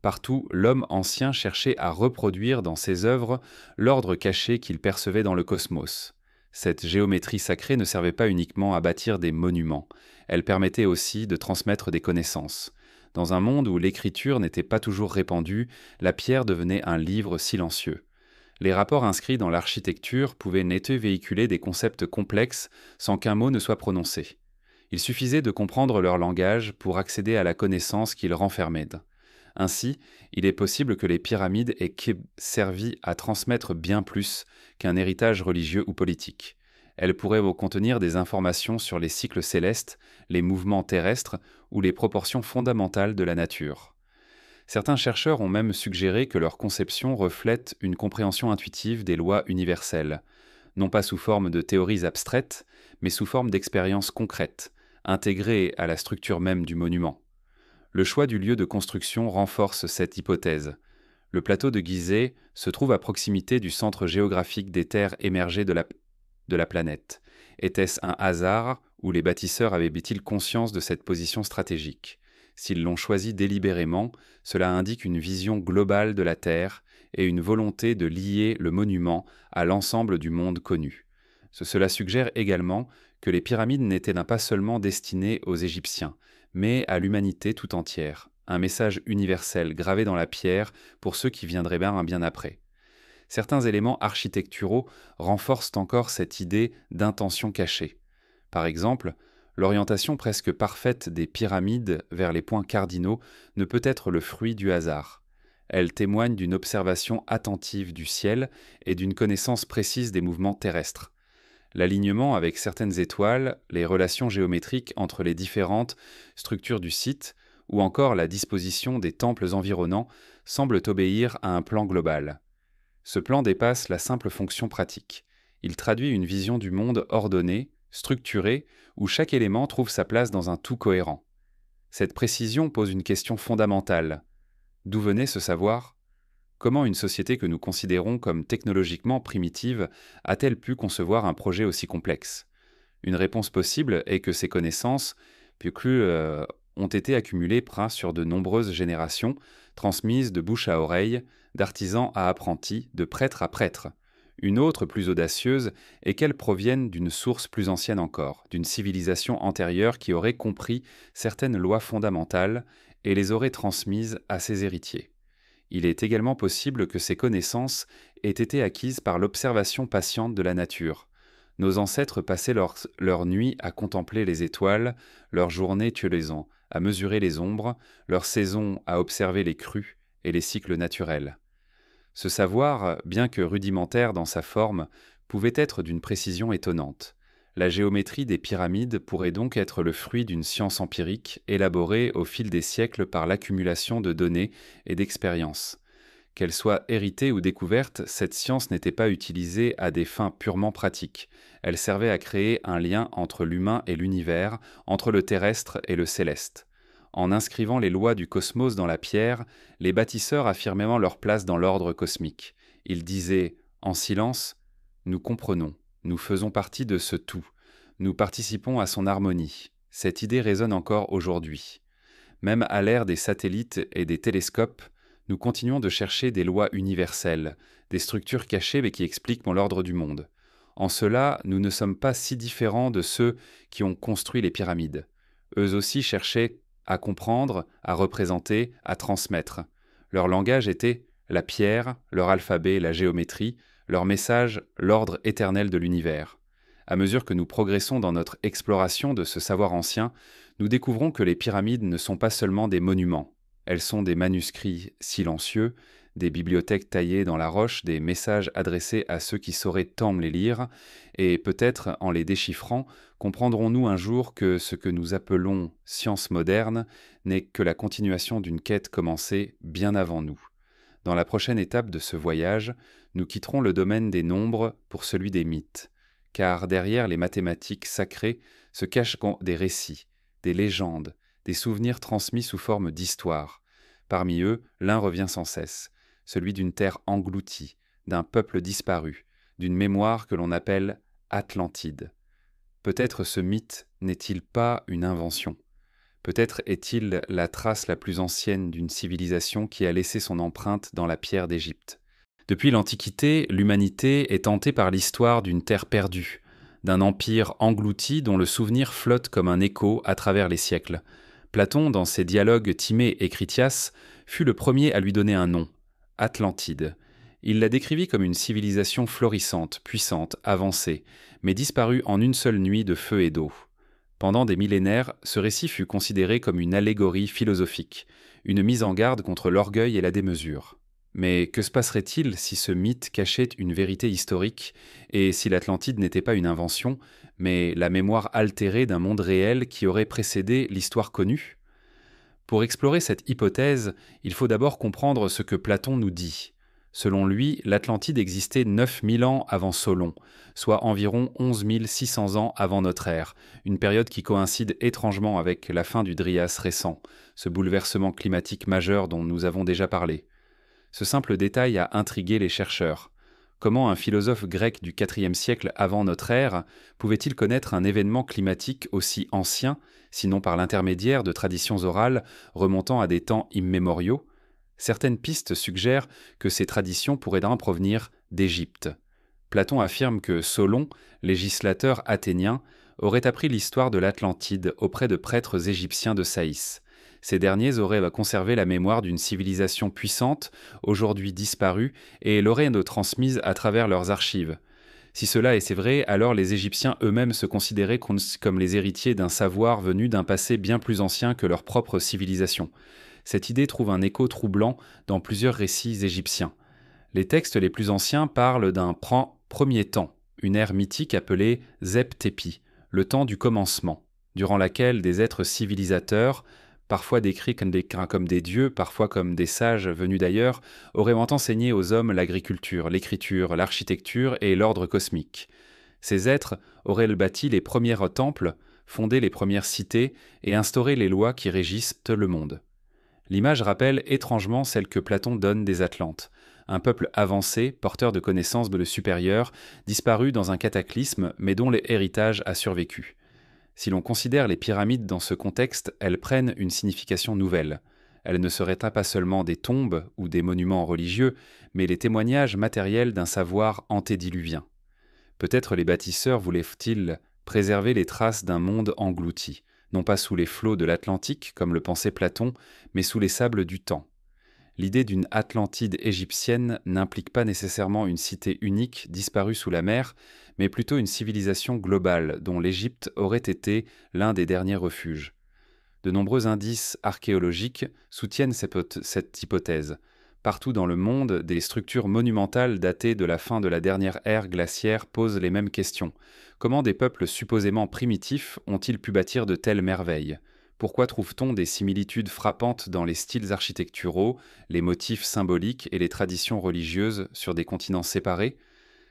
Partout, l'homme ancien cherchait à reproduire dans ses œuvres l'ordre caché qu'il percevait dans le cosmos. Cette géométrie sacrée ne servait pas uniquement à bâtir des monuments, elle permettait aussi de transmettre des connaissances. Dans un monde où l'écriture n'était pas toujours répandue, la pierre devenait un livre silencieux. Les rapports inscrits dans l'architecture pouvaient nettement véhiculer des concepts complexes sans qu'un mot ne soit prononcé. Il suffisait de comprendre leur langage pour accéder à la connaissance qu'ils renfermaient. Ainsi, il est possible que les pyramides aient servi à transmettre bien plus qu'un héritage religieux ou politique. Elles pourraient contenir des informations sur les cycles célestes, les mouvements terrestres ou les proportions fondamentales de la nature. Certains chercheurs ont même suggéré que leur conception reflète une compréhension intuitive des lois universelles, non pas sous forme de théories abstraites, mais sous forme d'expériences concrètes, intégrées à la structure même du monument. Le choix du lieu de construction renforce cette hypothèse. Le plateau de Gizeh se trouve à proximité du centre géographique des terres émergées de la planète. Était-ce un hasard ou les bâtisseurs avaient-ils conscience de cette position stratégique ? S'ils l'ont choisi délibérément, cela indique une vision globale de la Terre et une volonté de lier le monument à l'ensemble du monde connu. Cela suggère également que les pyramides n'étaient pas seulement destinées aux Égyptiens, mais à l'humanité tout entière, un message universel gravé dans la pierre pour ceux qui viendraient bien après. Certains éléments architecturaux renforcent encore cette idée d'intention cachée. Par exemple, l'orientation presque parfaite des pyramides vers les points cardinaux ne peut être le fruit du hasard. Elle témoigne d'une observation attentive du ciel et d'une connaissance précise des mouvements terrestres. L'alignement avec certaines étoiles, les relations géométriques entre les différentes structures du site, ou encore la disposition des temples environnants semblent obéir à un plan global. Ce plan dépasse la simple fonction pratique. Il traduit une vision du monde ordonnée, structurée, où chaque élément trouve sa place dans un tout cohérent. Cette précision pose une question fondamentale. D'où venait ce savoir ? Comment une société que nous considérons comme technologiquement primitive a-t-elle pu concevoir un projet aussi complexe ? Une réponse possible est que ces connaissances, ont été accumulées sur de nombreuses générations, transmises de bouche à oreille, d'artisan à apprenti, de prêtre à prêtre. Une autre, plus audacieuse, est qu'elles proviennent d'une source plus ancienne encore, d'une civilisation antérieure qui aurait compris certaines lois fondamentales et les aurait transmises à ses héritiers. Il est également possible que ces connaissances aient été acquises par l'observation patiente de la nature. Nos ancêtres passaient leur nuit à contempler les étoiles, leurs journées tuaisant, à mesurer les ombres, leurs saisons à observer les crues et les cycles naturels. Ce savoir, bien que rudimentaire dans sa forme, pouvait être d'une précision étonnante. La géométrie des pyramides pourrait donc être le fruit d'une science empirique élaborée au fil des siècles par l'accumulation de données et d'expériences. Qu'elle soit héritée ou découverte, cette science n'était pas utilisée à des fins purement pratiques. Elle servait à créer un lien entre l'humain et l'univers, entre le terrestre et le céleste. En inscrivant les lois du cosmos dans la pierre, les bâtisseurs affirmaient leur place dans l'ordre cosmique. Ils disaient, en silence, « Nous comprenons, nous faisons partie de ce tout, nous participons à son harmonie ». Cette idée résonne encore aujourd'hui. Même à l'ère des satellites et des télescopes, nous continuons de chercher des lois universelles, des structures cachées mais qui expliquent l'ordre du monde. En cela, nous ne sommes pas si différents de ceux qui ont construit les pyramides. Eux aussi cherchaient à comprendre, à représenter, à transmettre. Leur langage était la pierre, leur alphabet, la géométrie, leur message, l'ordre éternel de l'univers. À mesure que nous progressons dans notre exploration de ce savoir ancien, nous découvrons que les pyramides ne sont pas seulement des monuments. Elles sont des manuscrits silencieux, des bibliothèques taillées dans la roche, des messages adressés à ceux qui sauraient tant les lire, et peut-être, en les déchiffrant, comprendrons-nous un jour que ce que nous appelons science moderne n'est que la continuation d'une quête commencée bien avant nous. Dans la prochaine étape de ce voyage, nous quitterons le domaine des nombres pour celui des mythes, car derrière les mathématiques sacrées se cachent des récits, des légendes, des souvenirs transmis sous forme d'histoires. Parmi eux, l'un revient sans cesse, celui d'une terre engloutie, d'un peuple disparu, d'une mémoire que l'on appelle Atlantide. Peut-être ce mythe n'est-il pas une invention. Peut-être est-il la trace la plus ancienne d'une civilisation qui a laissé son empreinte dans la pierre d'Égypte. Depuis l'Antiquité, l'humanité est tentée par l'histoire d'une terre perdue, d'un empire englouti dont le souvenir flotte comme un écho à travers les siècles. Platon, dans ses dialogues Timée et Critias, fut le premier à lui donner un nom, Atlantide. Il la décrivit comme une civilisation florissante, puissante, avancée, mais disparue en une seule nuit de feu et d'eau. Pendant des millénaires, ce récit fut considéré comme une allégorie philosophique, une mise en garde contre l'orgueil et la démesure. Mais que se passerait-il si ce mythe cachait une vérité historique et si l'Atlantide n'était pas une invention, mais la mémoire altérée d'un monde réel qui aurait précédé l'histoire connue ? Pour explorer cette hypothèse, il faut d'abord comprendre ce que Platon nous dit. Selon lui, l'Atlantide existait 9000 ans avant Solon, soit environ 11 600 ans avant notre ère, une période qui coïncide étrangement avec la fin du Dryas récent, ce bouleversement climatique majeur dont nous avons déjà parlé. Ce simple détail a intrigué les chercheurs. Comment un philosophe grec du IVe siècle avant notre ère pouvait-il connaître un événement climatique aussi ancien, sinon par l'intermédiaire de traditions orales remontant à des temps immémoriaux ? Certaines pistes suggèrent que ces traditions pourraient provenir d'Égypte. Platon affirme que Solon, législateur athénien, aurait appris l'histoire de l'Atlantide auprès de prêtres égyptiens de Saïs. Ces derniers auraient conservé la mémoire d'une civilisation puissante, aujourd'hui disparue, et l'auraient transmise à travers leurs archives. Si cela est vrai, alors les Égyptiens eux-mêmes se considéraient comme les héritiers d'un savoir venu d'un passé bien plus ancien que leur propre civilisation. Cette idée trouve un écho troublant dans plusieurs récits égyptiens. Les textes les plus anciens parlent d'un premier temps, une ère mythique appelée Zep Tepi, le temps du commencement, durant laquelle des êtres civilisateurs, parfois décrits comme des dieux, parfois comme des sages venus d'ailleurs, auraient enseigné aux hommes l'agriculture, l'écriture, l'architecture et l'ordre cosmique. Ces êtres auraient bâti les premiers temples, fondé les premières cités et instauré les lois qui régissent le monde. L'image rappelle étrangement celle que Platon donne des Atlantes, un peuple avancé, porteur de connaissances de supérieurs, disparu dans un cataclysme mais dont l'héritage a survécu. Si l'on considère les pyramides dans ce contexte, elles prennent une signification nouvelle. Elles ne seraient pas seulement des tombes ou des monuments religieux, mais les témoignages matériels d'un savoir antédiluvien. Peut-être les bâtisseurs voulaient-ils préserver les traces d'un monde englouti, non pas sous les flots de l'Atlantique, comme le pensait Platon, mais sous les sables du temps. L'idée d'une Atlantide égyptienne n'implique pas nécessairement une cité unique disparue sous la mer, mais plutôt une civilisation globale dont l'Égypte aurait été l'un des derniers refuges. De nombreux indices archéologiques soutiennent cette hypothèse. Partout dans le monde, des structures monumentales datées de la fin de la dernière ère glaciaire posent les mêmes questions. Comment des peuples supposément primitifs ont-ils pu bâtir de telles merveilles ? Pourquoi trouve-t-on des similitudes frappantes dans les styles architecturaux, les motifs symboliques et les traditions religieuses sur des continents séparés ?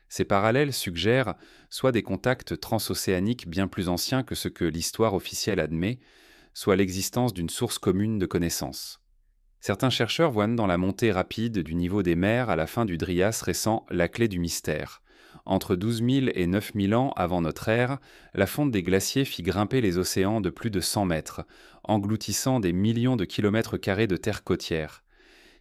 Ces parallèles suggèrent soit des contacts transocéaniques bien plus anciens que ce que l'histoire officielle admet, soit l'existence d'une source commune de connaissances. Certains chercheurs voient dans la montée rapide du niveau des mers à la fin du Drias récent la clé du mystère. Entre 12 000 et 9 000 ans avant notre ère, la fonte des glaciers fit grimper les océans de plus de 100 mètres, engloutissant des millions de kilomètres carrés de terre côtière.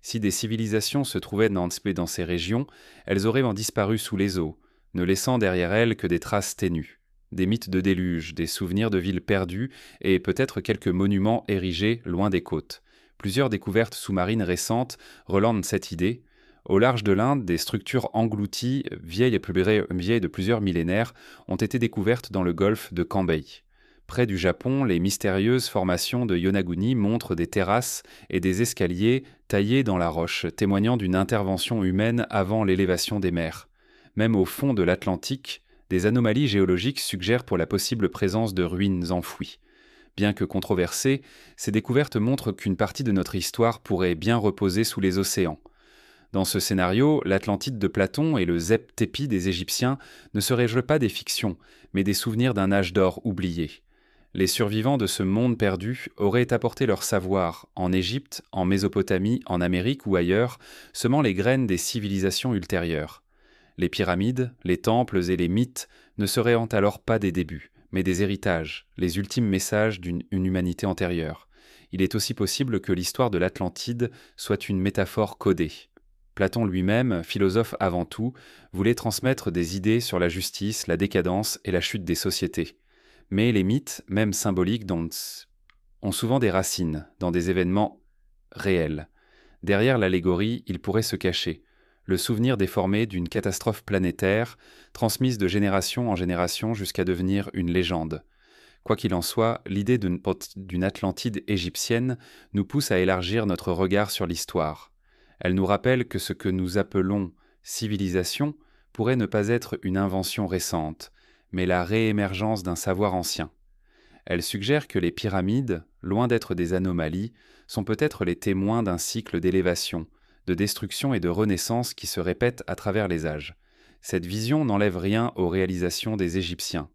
Si des civilisations se trouvaient dans ces régions, elles auraient disparu sous les eaux, ne laissant derrière elles que des traces ténues. Des mythes de déluge, des souvenirs de villes perdues et peut-être quelques monuments érigés loin des côtes. Plusieurs découvertes sous-marines récentes relancent cette idée. Au large de l'Inde, des structures englouties, vieilles de plusieurs millénaires, ont été découvertes dans le golfe de Cambay. Près du Japon, les mystérieuses formations de Yonaguni montrent des terrasses et des escaliers taillés dans la roche, témoignant d'une intervention humaine avant l'élévation des mers. Même au fond de l'Atlantique, des anomalies géologiques suggèrent pour la possible présence de ruines enfouies. Bien que controversées, ces découvertes montrent qu'une partie de notre histoire pourrait bien reposer sous les océans. Dans ce scénario, l'Atlantide de Platon et le Zep Tepi des Égyptiens ne seraient pas des fictions, mais des souvenirs d'un âge d'or oublié. Les survivants de ce monde perdu auraient apporté leur savoir en Égypte, en Mésopotamie, en Amérique ou ailleurs, semant les graines des civilisations ultérieures. Les pyramides, les temples et les mythes ne seraient alors pas des débuts, mais des héritages, les ultimes messages d'une humanité antérieure. Il est aussi possible que l'histoire de l'Atlantide soit une métaphore codée. Platon lui-même, philosophe avant tout, voulait transmettre des idées sur la justice, la décadence et la chute des sociétés. Mais les mythes, même symboliques, ont souvent des racines dans des événements réels. Derrière l'allégorie, il pourrait se cacher le souvenir déformé d'une catastrophe planétaire, transmise de génération en génération jusqu'à devenir une légende. Quoi qu'il en soit, l'idée d'une Atlantide égyptienne nous pousse à élargir notre regard sur l'histoire. Elle nous rappelle que ce que nous appelons civilisation pourrait ne pas être une invention récente, mais la réémergence d'un savoir ancien. Elle suggère que les pyramides, loin d'être des anomalies, sont peut-être les témoins d'un cycle d'élévation, de destruction et de renaissance qui se répète à travers les âges. Cette vision n'enlève rien aux réalisations des Égyptiens.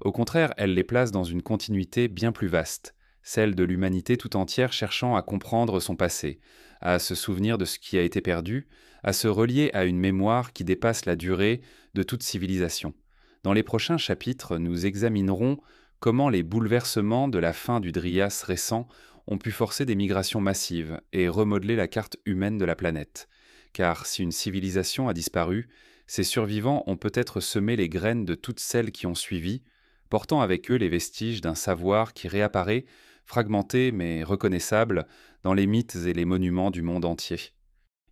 Au contraire, elle les place dans une continuité bien plus vaste, celle de l'humanité tout entière cherchant à comprendre son passé, à se souvenir de ce qui a été perdu, à se relier à une mémoire qui dépasse la durée de toute civilisation. Dans les prochains chapitres, nous examinerons comment les bouleversements de la fin du Drias récent ont pu forcer des migrations massives et remodeler la carte humaine de la planète. Car si une civilisation a disparu, Ces survivants ont peut-être semé les graines de toutes celles qui ont suivi, portant avec eux les vestiges d'un savoir qui réapparaît, fragmenté mais reconnaissable, dans les mythes et les monuments du monde entier.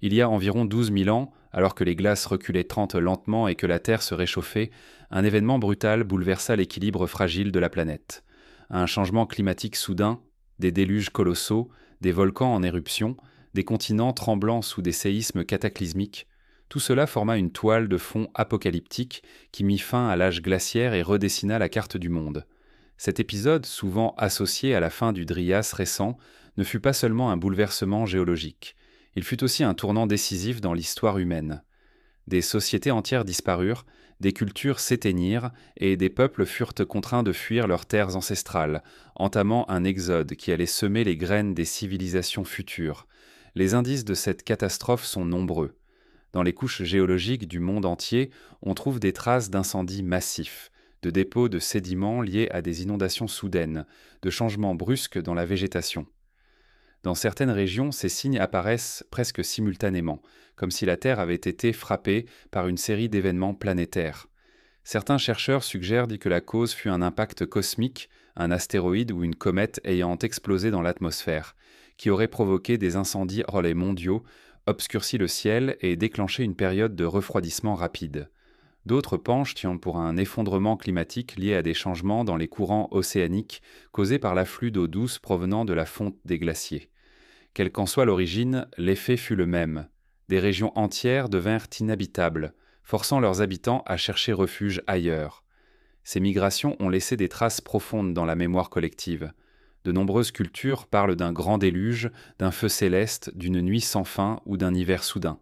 Il y a environ 12 000 ans, alors que les glaces reculaient 30 lentement et que la Terre se réchauffait, un événement brutal bouleversa l'équilibre fragile de la planète. Un changement climatique soudain, des déluges colossaux, des volcans en éruption, des continents tremblant sous des séismes cataclysmiques, tout cela forma une toile de fond apocalyptique qui mit fin à l'âge glaciaire et redessina la carte du monde. Cet épisode, souvent associé à la fin du Drias récent, ne fut pas seulement un bouleversement géologique. Il fut aussi un tournant décisif dans l'histoire humaine. Des sociétés entières disparurent, des cultures s'éteignirent et des peuples furent contraints de fuir leurs terres ancestrales, entamant un exode qui allait semer les graines des civilisations futures. Les indices de cette catastrophe sont nombreux. Dans les couches géologiques du monde entier, on trouve des traces d'incendies massifs, de dépôts de sédiments liés à des inondations soudaines, de changements brusques dans la végétation. Dans certaines régions, ces signes apparaissent presque simultanément, comme si la Terre avait été frappée par une série d'événements planétaires. Certains chercheurs suggèrent que la cause fut un impact cosmique, un astéroïde ou une comète ayant explosé dans l'atmosphère, qui aurait provoqué des incendies relais mondiaux, obscurci le ciel et déclenché une période de refroidissement rapide. D'autres penchent pour un effondrement climatique lié à des changements dans les courants océaniques causés par l'afflux d'eau douce provenant de la fonte des glaciers. Quelle qu'en soit l'origine, l'effet fut le même. Des régions entières devinrent inhabitables, forçant leurs habitants à chercher refuge ailleurs. Ces migrations ont laissé des traces profondes dans la mémoire collective. De nombreuses cultures parlent d'un grand déluge, d'un feu céleste, d'une nuit sans fin ou d'un hiver soudain.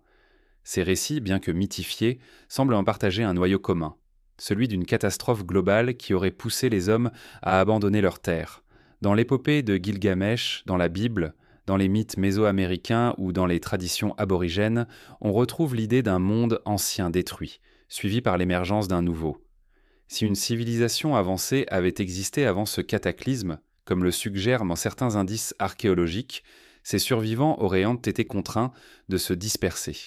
Ces récits, bien que mythifiés, semblent en partager un noyau commun, celui d'une catastrophe globale qui aurait poussé les hommes à abandonner leurs terres. Dans l'épopée de Gilgamesh, dans la Bible, dans les mythes mésoaméricains ou dans les traditions aborigènes, on retrouve l'idée d'un monde ancien détruit, suivi par l'émergence d'un nouveau. Si une civilisation avancée avait existé avant ce cataclysme, comme le suggèrent certains indices archéologiques, ses survivants auraient été contraints de se disperser.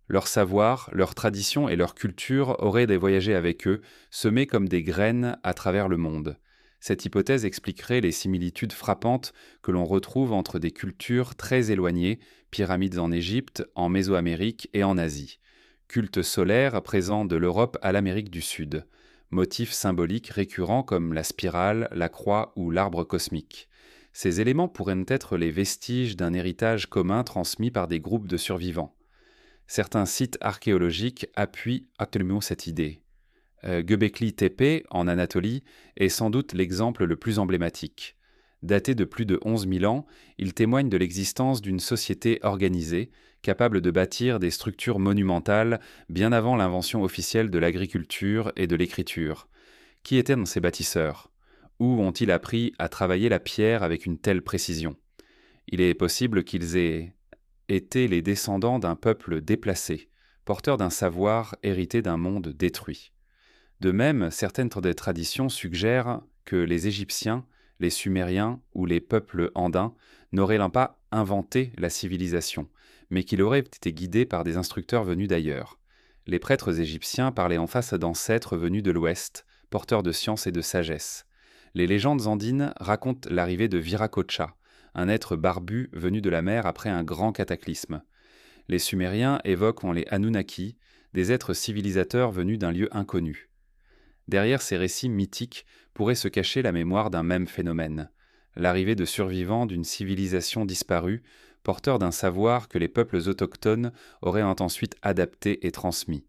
Leur savoir, leurs traditions et leur culture auraient voyagé avec eux, semés comme des graines à travers le monde. Cette hypothèse expliquerait les similitudes frappantes que l'on retrouve entre des cultures très éloignées, pyramides en Égypte, en Mésoamérique et en Asie, cultes solaires présents de l'Europe à l'Amérique du Sud, motifs symboliques récurrents comme la spirale, la croix ou l'arbre cosmique. Ces éléments pourraient être les vestiges d'un héritage commun transmis par des groupes de survivants. Certains sites archéologiques appuient actuellement cette idée. Göbekli Tepe, en Anatolie, est sans doute l'exemple le plus emblématique. Daté de plus de 11 000 ans, il témoigne de l'existence d'une société organisée, capable de bâtir des structures monumentales bien avant l'invention officielle de l'agriculture et de l'écriture. Qui étaient ces bâtisseurs? Où ont-ils appris à travailler la pierre avec une telle précision? Il est possible qu'ils aient été les descendants d'un peuple déplacé, porteur d'un savoir hérité d'un monde détruit. De même, certaines des traditions suggèrent que les Égyptiens, les Sumériens ou les peuples andins n'auraient pas inventé la civilisation, mais qu'ils auraient été guidés par des instructeurs venus d'ailleurs. Les prêtres égyptiens parlaient en face d'ancêtres venus de l'Ouest, porteurs de science et de sagesse. Les légendes andines racontent l'arrivée de Viracocha, un être barbu venu de la mer après un grand cataclysme. Les Sumériens évoquent les Anunnaki, des êtres civilisateurs venus d'un lieu inconnu. Derrière ces récits mythiques pourrait se cacher la mémoire d'un même phénomène, l'arrivée de survivants d'une civilisation disparue, porteurs d'un savoir que les peuples autochtones auraient ensuite adapté et transmis.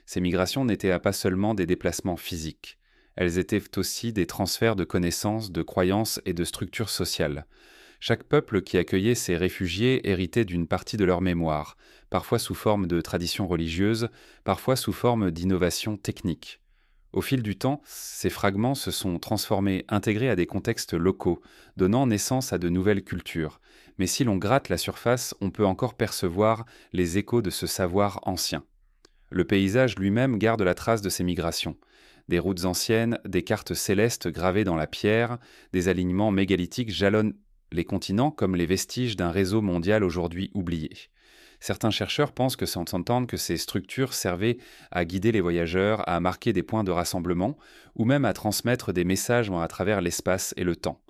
Ces migrations n'étaient pas seulement des déplacements physiques, elles étaient aussi des transferts de connaissances, de croyances et de structures sociales. Chaque peuple qui accueillait ces réfugiés héritait d'une partie de leur mémoire, parfois sous forme de traditions religieuses, parfois sous forme d'innovations techniques. Au fil du temps, ces fragments se sont transformés, intégrés à des contextes locaux, donnant naissance à de nouvelles cultures. Mais si l'on gratte la surface, on peut encore percevoir les échos de ce savoir ancien. Le paysage lui-même garde la trace de ces migrations. Des routes anciennes, des cartes célestes gravées dans la pierre, des alignements mégalithiques jalonnent les continents comme les vestiges d'un réseau mondial aujourd'hui oublié. Certains chercheurs pensent que sans entendre que ces structures servaient à guider les voyageurs, à marquer des points de rassemblement, ou même à transmettre des messages à travers l'espace et le temps.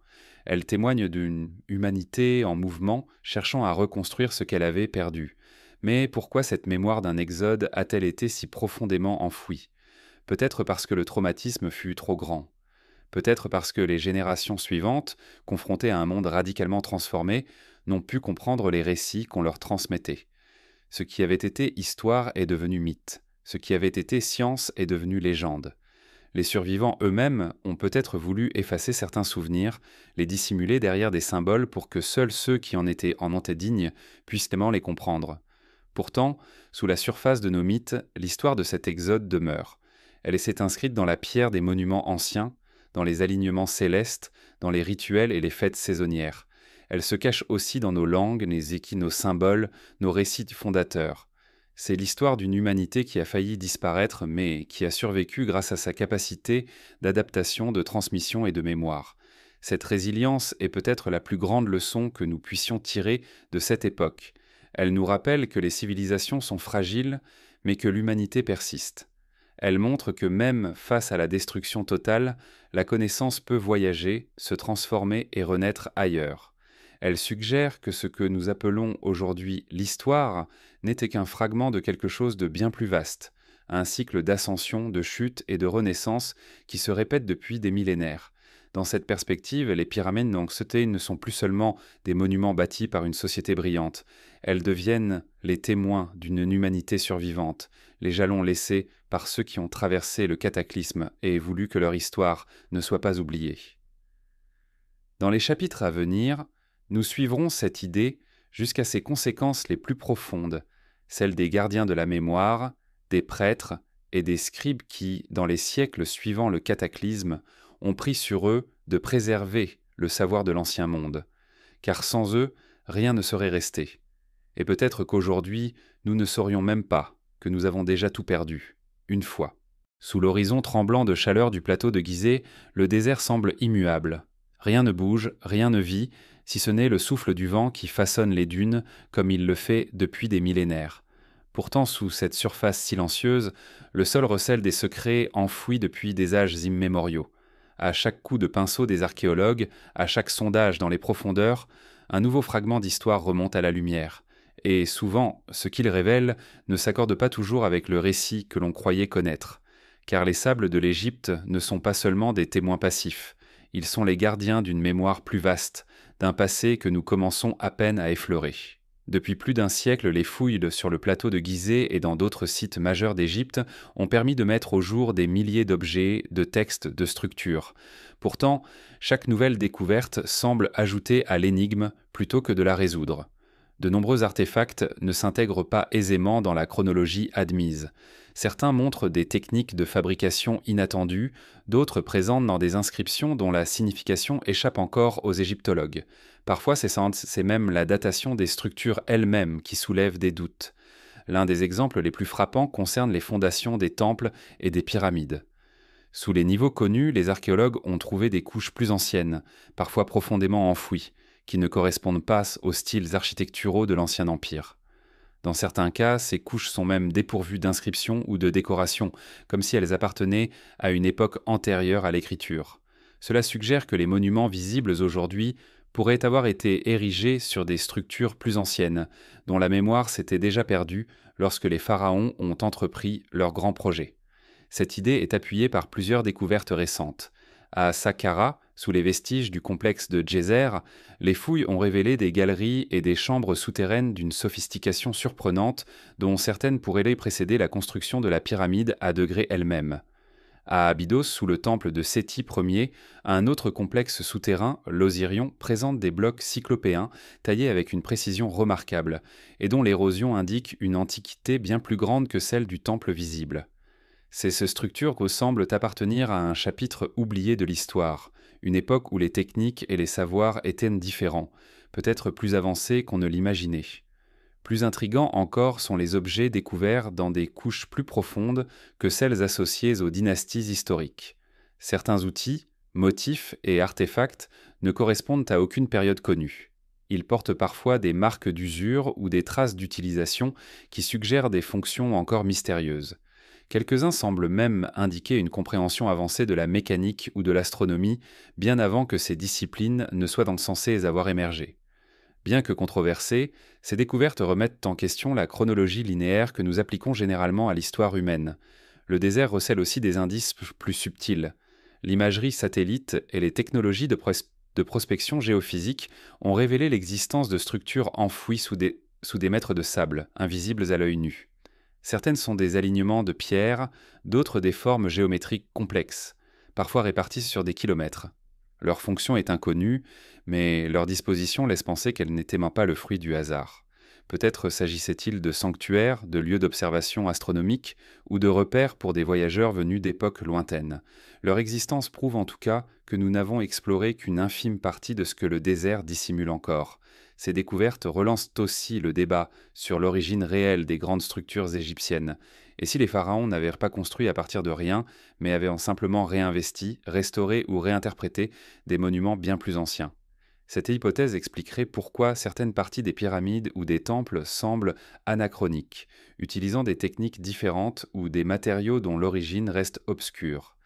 Elles témoignent d'une humanité en mouvement, cherchant à reconstruire ce qu'elle avait perdu. Mais pourquoi cette mémoire d'un exode a-t-elle été si profondément enfouie? Peut-être parce que le traumatisme fut trop grand. Peut-être parce que les générations suivantes, confrontées à un monde radicalement transformé, n'ont pu comprendre les récits qu'on leur transmettait. Ce qui avait été histoire est devenu mythe. Ce qui avait été science est devenu légende. Les survivants eux-mêmes ont peut-être voulu effacer certains souvenirs, les dissimuler derrière des symboles pour que seuls ceux qui en étaient dignes puissent tellement les comprendre. Pourtant, sous la surface de nos mythes, l'histoire de cet exode demeure. Elle s'est inscrite dans la pierre des monuments anciens, dans les alignements célestes, dans les rituels et les fêtes saisonnières. Elle se cache aussi dans nos langues, nos symboles, nos récits fondateurs. C'est l'histoire d'une humanité qui a failli disparaître, mais qui a survécu grâce à sa capacité d'adaptation, de transmission et de mémoire. Cette résilience est peut-être la plus grande leçon que nous puissions tirer de cette époque. Elle nous rappelle que les civilisations sont fragiles, mais que l'humanité persiste. Elle montre que même face à la destruction totale, la connaissance peut voyager, se transformer et renaître ailleurs. Elle suggère que ce que nous appelons aujourd'hui l'histoire n'était qu'un fragment de quelque chose de bien plus vaste, un cycle d'ascension, de chute et de renaissance qui se répète depuis des millénaires. Dans cette perspective, les pyramides d'Anxtê ne sont plus seulement des monuments bâtis par une société brillante, elles deviennent les témoins d'une humanité survivante, les jalons laissés par ceux qui ont traversé le cataclysme et voulu que leur histoire ne soit pas oubliée. Dans les chapitres à venir, nous suivrons cette idée jusqu'à ses conséquences les plus profondes, celles des gardiens de la mémoire, des prêtres et des scribes qui, dans les siècles suivant le cataclysme, ont pris sur eux de préserver le savoir de l'ancien monde, car sans eux, rien ne serait resté. Et peut-être qu'aujourd'hui, nous ne saurions même pas que nous avons déjà tout perdu, une fois. Sous l'horizon tremblant de chaleur du plateau de Gizeh, le désert semble immuable. Rien ne bouge, rien ne vit, si ce n'est le souffle du vent qui façonne les dunes comme il le fait depuis des millénaires. Pourtant, sous cette surface silencieuse, le sol recèle des secrets enfouis depuis des âges immémoriaux. À chaque coup de pinceau des archéologues, à chaque sondage dans les profondeurs, un nouveau fragment d'histoire remonte à la lumière. Et souvent, ce qu'il révèle ne s'accorde pas toujours avec le récit que l'on croyait connaître. Car les sables de l'Égypte ne sont pas seulement des témoins passifs, ils sont les gardiens d'une mémoire plus vaste, d'un passé que nous commençons à peine à effleurer. Depuis plus d'un siècle, les fouilles sur le plateau de Gizeh et dans d'autres sites majeurs d'Égypte ont permis de mettre au jour des milliers d'objets, de textes, de structures. Pourtant, chaque nouvelle découverte semble ajouter à l'énigme plutôt que de la résoudre. De nombreux artefacts ne s'intègrent pas aisément dans la chronologie admise. Certains montrent des techniques de fabrication inattendues, d'autres présentent dans des inscriptions dont la signification échappe encore aux égyptologues. Parfois, c'est même la datation des structures elles-mêmes qui soulève des doutes. L'un des exemples les plus frappants concerne les fondations des temples et des pyramides. Sous les niveaux connus, les archéologues ont trouvé des couches plus anciennes, parfois profondément enfouies, qui ne correspondent pas aux styles architecturaux de l'Ancien Empire. Dans certains cas, ces couches sont même dépourvues d'inscriptions ou de décorations, comme si elles appartenaient à une époque antérieure à l'écriture. Cela suggère que les monuments visibles aujourd'hui pourraient avoir été érigés sur des structures plus anciennes, dont la mémoire s'était déjà perdue lorsque les pharaons ont entrepris leurs grands projets. Cette idée est appuyée par plusieurs découvertes récentes. À Saqqara, sous les vestiges du complexe de Djéser, les fouilles ont révélé des galeries et des chambres souterraines d'une sophistication surprenante, dont certaines pourraient précéder la construction de la pyramide à degrés elle-même. À Abydos, sous le temple de Séti Ier, un autre complexe souterrain, l'Osirion, présente des blocs cyclopéens taillés avec une précision remarquable, et dont l'érosion indique une antiquité bien plus grande que celle du temple visible. Ces structures semblent appartenir à un chapitre oublié de l'histoire, une époque où les techniques et les savoirs étaient différents, peut-être plus avancés qu'on ne l'imaginait. Plus intrigants encore sont les objets découverts dans des couches plus profondes que celles associées aux dynasties historiques. Certains outils, motifs et artefacts ne correspondent à aucune période connue. Ils portent parfois des marques d'usure ou des traces d'utilisation qui suggèrent des fonctions encore mystérieuses. Quelques-uns semblent même indiquer une compréhension avancée de la mécanique ou de l'astronomie, bien avant que ces disciplines ne soient donc censées avoir émergé. Bien que controversées, ces découvertes remettent en question la chronologie linéaire que nous appliquons généralement à l'histoire humaine. Le désert recèle aussi des indices plus subtils. L'imagerie satellite et les technologies de prospection géophysique ont révélé l'existence de structures enfouies sous des mètres de sable, invisibles à l'œil nu. Certaines sont des alignements de pierres, d'autres des formes géométriques complexes, parfois réparties sur des kilomètres. Leur fonction est inconnue, mais leur disposition laisse penser qu'elle n'est évidemment pas le fruit du hasard. Peut-être s'agissait-il de sanctuaires, de lieux d'observation astronomique ou de repères pour des voyageurs venus d'époques lointaines. Leur existence prouve en tout cas que nous n'avons exploré qu'une infime partie de ce que le désert dissimule encore. Ces découvertes relancent aussi le débat sur l'origine réelle des grandes structures égyptiennes. Et si les pharaons n'avaient pas construit à partir de rien, mais avaient simplement réinvesti, restauré ou réinterprété des monuments bien plus anciens? Cette hypothèse expliquerait pourquoi certaines parties des pyramides ou des temples semblent anachroniques, utilisant des techniques différentes ou des matériaux dont l'origine reste obscure.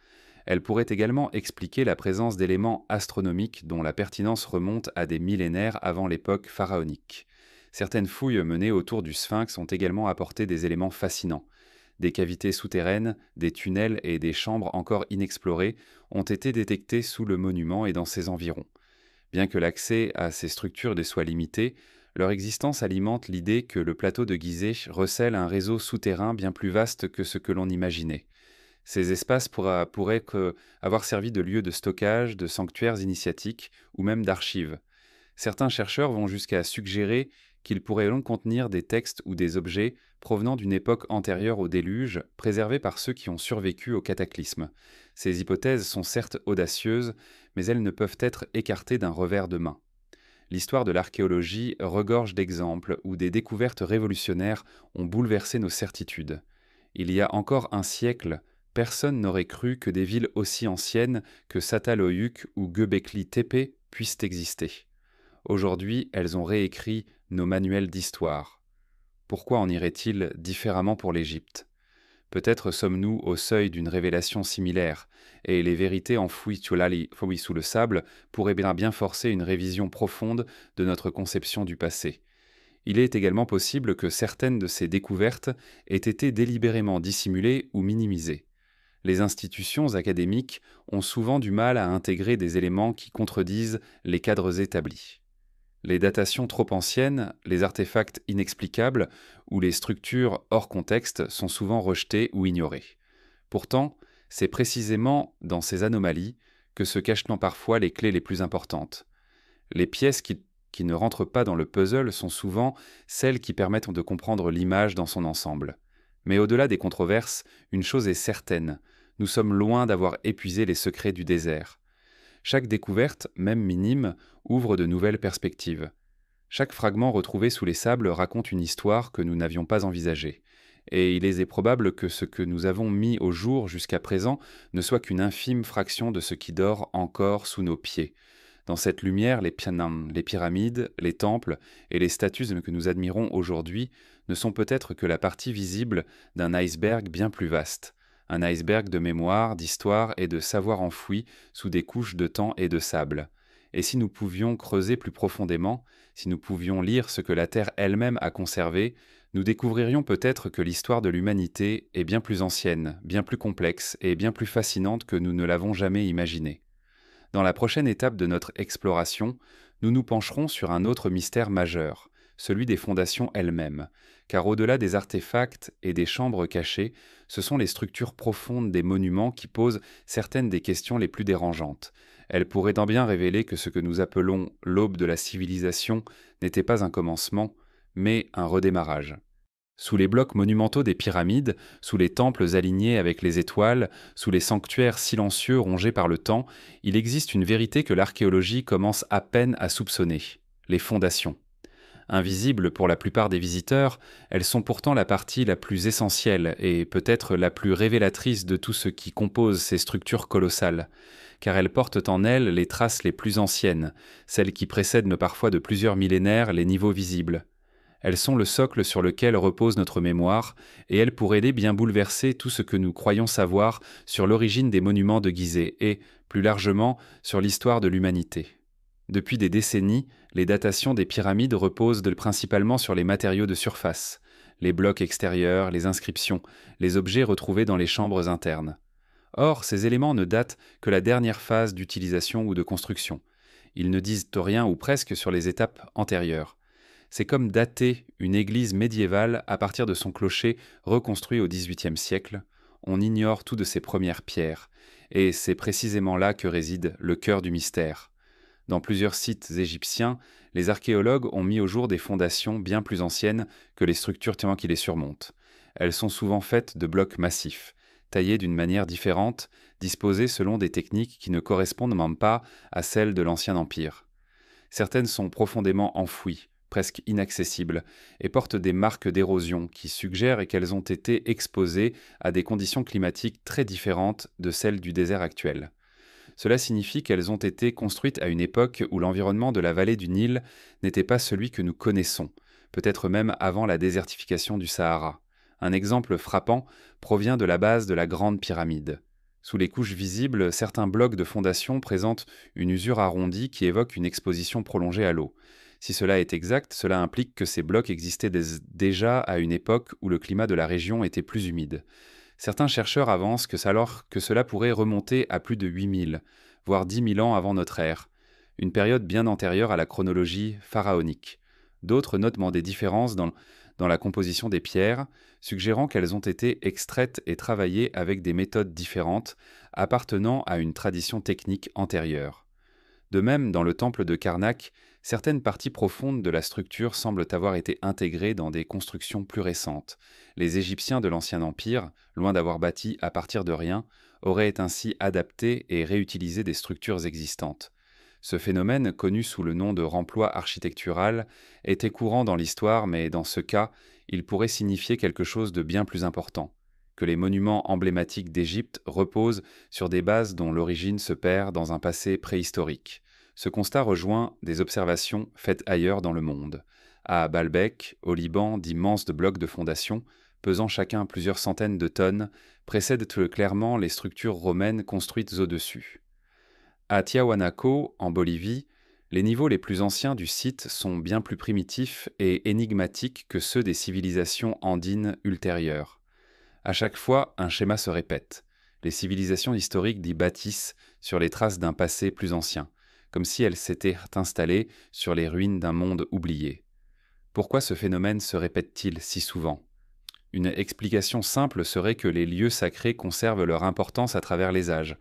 Elle pourrait également expliquer la présence d'éléments astronomiques dont la pertinence remonte à des millénaires avant l'époque pharaonique. Certaines fouilles menées autour du Sphinx ont également apporté des éléments fascinants. Des cavités souterraines, des tunnels et des chambres encore inexplorées ont été détectés sous le monument et dans ses environs. Bien que l'accès à ces structures les soit limité, leur existence alimente l'idée que le plateau de Gizeh recèle un réseau souterrain bien plus vaste que ce que l'on imaginait. Ces espaces pourraient avoir servi de lieu de stockage, de sanctuaires initiatiques ou même d'archives. Certains chercheurs vont jusqu'à suggérer qu'ils pourraient donc contenir des textes ou des objets provenant d'une époque antérieure au déluge, préservés par ceux qui ont survécu au cataclysme. Ces hypothèses sont certes audacieuses, mais elles ne peuvent être écartées d'un revers de main. L'histoire de l'archéologie regorge d'exemples où des découvertes révolutionnaires ont bouleversé nos certitudes. Il y a encore un siècle, personne n'aurait cru que des villes aussi anciennes que Çatalhöyük ou Göbekli Tepe puissent exister. Aujourd'hui, elles ont réécrit nos manuels d'histoire. Pourquoi en irait-il différemment pour l'Égypte? Peut-être sommes-nous au seuil d'une révélation similaire, et les vérités enfouies sous le sable pourraient bien forcer une révision profonde de notre conception du passé. Il est également possible que certaines de ces découvertes aient été délibérément dissimulées ou minimisées. Les institutions académiques ont souvent du mal à intégrer des éléments qui contredisent les cadres établis. Les datations trop anciennes, les artefacts inexplicables ou les structures hors contexte sont souvent rejetés ou ignorés. Pourtant, c'est précisément dans ces anomalies que se cachent parfois les clés les plus importantes. Les pièces qui ne rentrent pas dans le puzzle sont souvent celles qui permettent de comprendre l'image dans son ensemble. Mais au-delà des controverses, une chose est certaine, nous sommes loin d'avoir épuisé les secrets du désert. Chaque découverte, même minime, ouvre de nouvelles perspectives. Chaque fragment retrouvé sous les sables raconte une histoire que nous n'avions pas envisagée. Et il est probable que ce que nous avons mis au jour jusqu'à présent ne soit qu'une infime fraction de ce qui dort encore sous nos pieds. Dans cette lumière, les pyramides, les temples et les statues que nous admirons aujourd'hui ne sont peut-être que la partie visible d'un iceberg bien plus vaste. Un iceberg de mémoire, d'histoire et de savoir enfouis sous des couches de temps et de sable. Et si nous pouvions creuser plus profondément, si nous pouvions lire ce que la Terre elle-même a conservé, nous découvririons peut-être que l'histoire de l'humanité est bien plus ancienne, bien plus complexe et bien plus fascinante que nous ne l'avons jamais imaginé. Dans la prochaine étape de notre exploration, nous nous pencherons sur un autre mystère majeur, celui des fondations elles-mêmes, car au-delà des artefacts et des chambres cachées, ce sont les structures profondes des monuments qui posent certaines des questions les plus dérangeantes. Elles pourraient bien révéler que ce que nous appelons l'aube de la civilisation n'était pas un commencement, mais un redémarrage. Sous les blocs monumentaux des pyramides, sous les temples alignés avec les étoiles, sous les sanctuaires silencieux rongés par le temps, il existe une vérité que l'archéologie commence à peine à soupçonner, les fondations. Invisibles pour la plupart des visiteurs, elles sont pourtant la partie la plus essentielle et peut-être la plus révélatrice de tout ce qui compose ces structures colossales, car elles portent en elles les traces les plus anciennes, celles qui précèdent parfois de plusieurs millénaires les niveaux visibles. Elles sont le socle sur lequel repose notre mémoire, et elles pourraient aider bien bouleverser tout ce que nous croyons savoir sur l'origine des monuments de Gizeh et, plus largement, sur l'histoire de l'humanité. Depuis des décennies, les datations des pyramides reposent principalement sur les matériaux de surface, les blocs extérieurs, les inscriptions, les objets retrouvés dans les chambres internes. Or, ces éléments ne datent que la dernière phase d'utilisation ou de construction. Ils ne disent rien ou presque sur les étapes antérieures. C'est comme dater une église médiévale à partir de son clocher reconstruit au XVIIIe siècle. On ignore tout de ses premières pierres, et c'est précisément là que réside le cœur du mystère. Dans plusieurs sites égyptiens, les archéologues ont mis au jour des fondations bien plus anciennes que les structures qui les surmontent. Elles sont souvent faites de blocs massifs, taillés d'une manière différente, disposés selon des techniques qui ne correspondent même pas à celles de l'Ancien Empire. Certaines sont profondément enfouies, presque inaccessibles, et portent des marques d'érosion qui suggèrent qu'elles ont été exposées à des conditions climatiques très différentes de celles du désert actuel. Cela signifie qu'elles ont été construites à une époque où l'environnement de la vallée du Nil n'était pas celui que nous connaissons, peut-être même avant la désertification du Sahara. Un exemple frappant provient de la base de la Grande Pyramide. Sous les couches visibles, certains blocs de fondation présentent une usure arrondie qui évoque une exposition prolongée à l'eau. Si cela est exact, cela implique que ces blocs existaient déjà à une époque où le climat de la région était plus humide. Certains chercheurs avancent que cela pourrait remonter à plus de 8000, voire 10 000 ans avant notre ère, une période bien antérieure à la chronologie pharaonique. D'autres notent des différences dans la composition des pierres, suggérant qu'elles ont été extraites et travaillées avec des méthodes différentes, appartenant à une tradition technique antérieure. De même, dans le temple de Karnak, certaines parties profondes de la structure semblent avoir été intégrées dans des constructions plus récentes. Les Égyptiens de l'Ancien Empire, loin d'avoir bâti à partir de rien, auraient ainsi adapté et réutilisé des structures existantes. Ce phénomène, connu sous le nom de remploi architectural, était courant dans l'histoire, mais dans ce cas, il pourrait signifier quelque chose de bien plus important, que les monuments emblématiques d'Égypte reposent sur des bases dont l'origine se perd dans un passé préhistorique. Ce constat rejoint des observations faites ailleurs dans le monde. À Baalbek, au Liban, d'immenses blocs de fondation, pesant chacun plusieurs centaines de tonnes, précèdent clairement les structures romaines construites au-dessus. À Tiahuanaco, en Bolivie, les niveaux les plus anciens du site sont bien plus primitifs et énigmatiques que ceux des civilisations andines ultérieures. À chaque fois, un schéma se répète. Les civilisations historiques y bâtissent sur les traces d'un passé plus ancien, comme si elles s'étaient installées sur les ruines d'un monde oublié. Pourquoi ce phénomène se répète-t-il si souvent ? Une explication simple serait que les lieux sacrés conservent leur importance à travers les âges.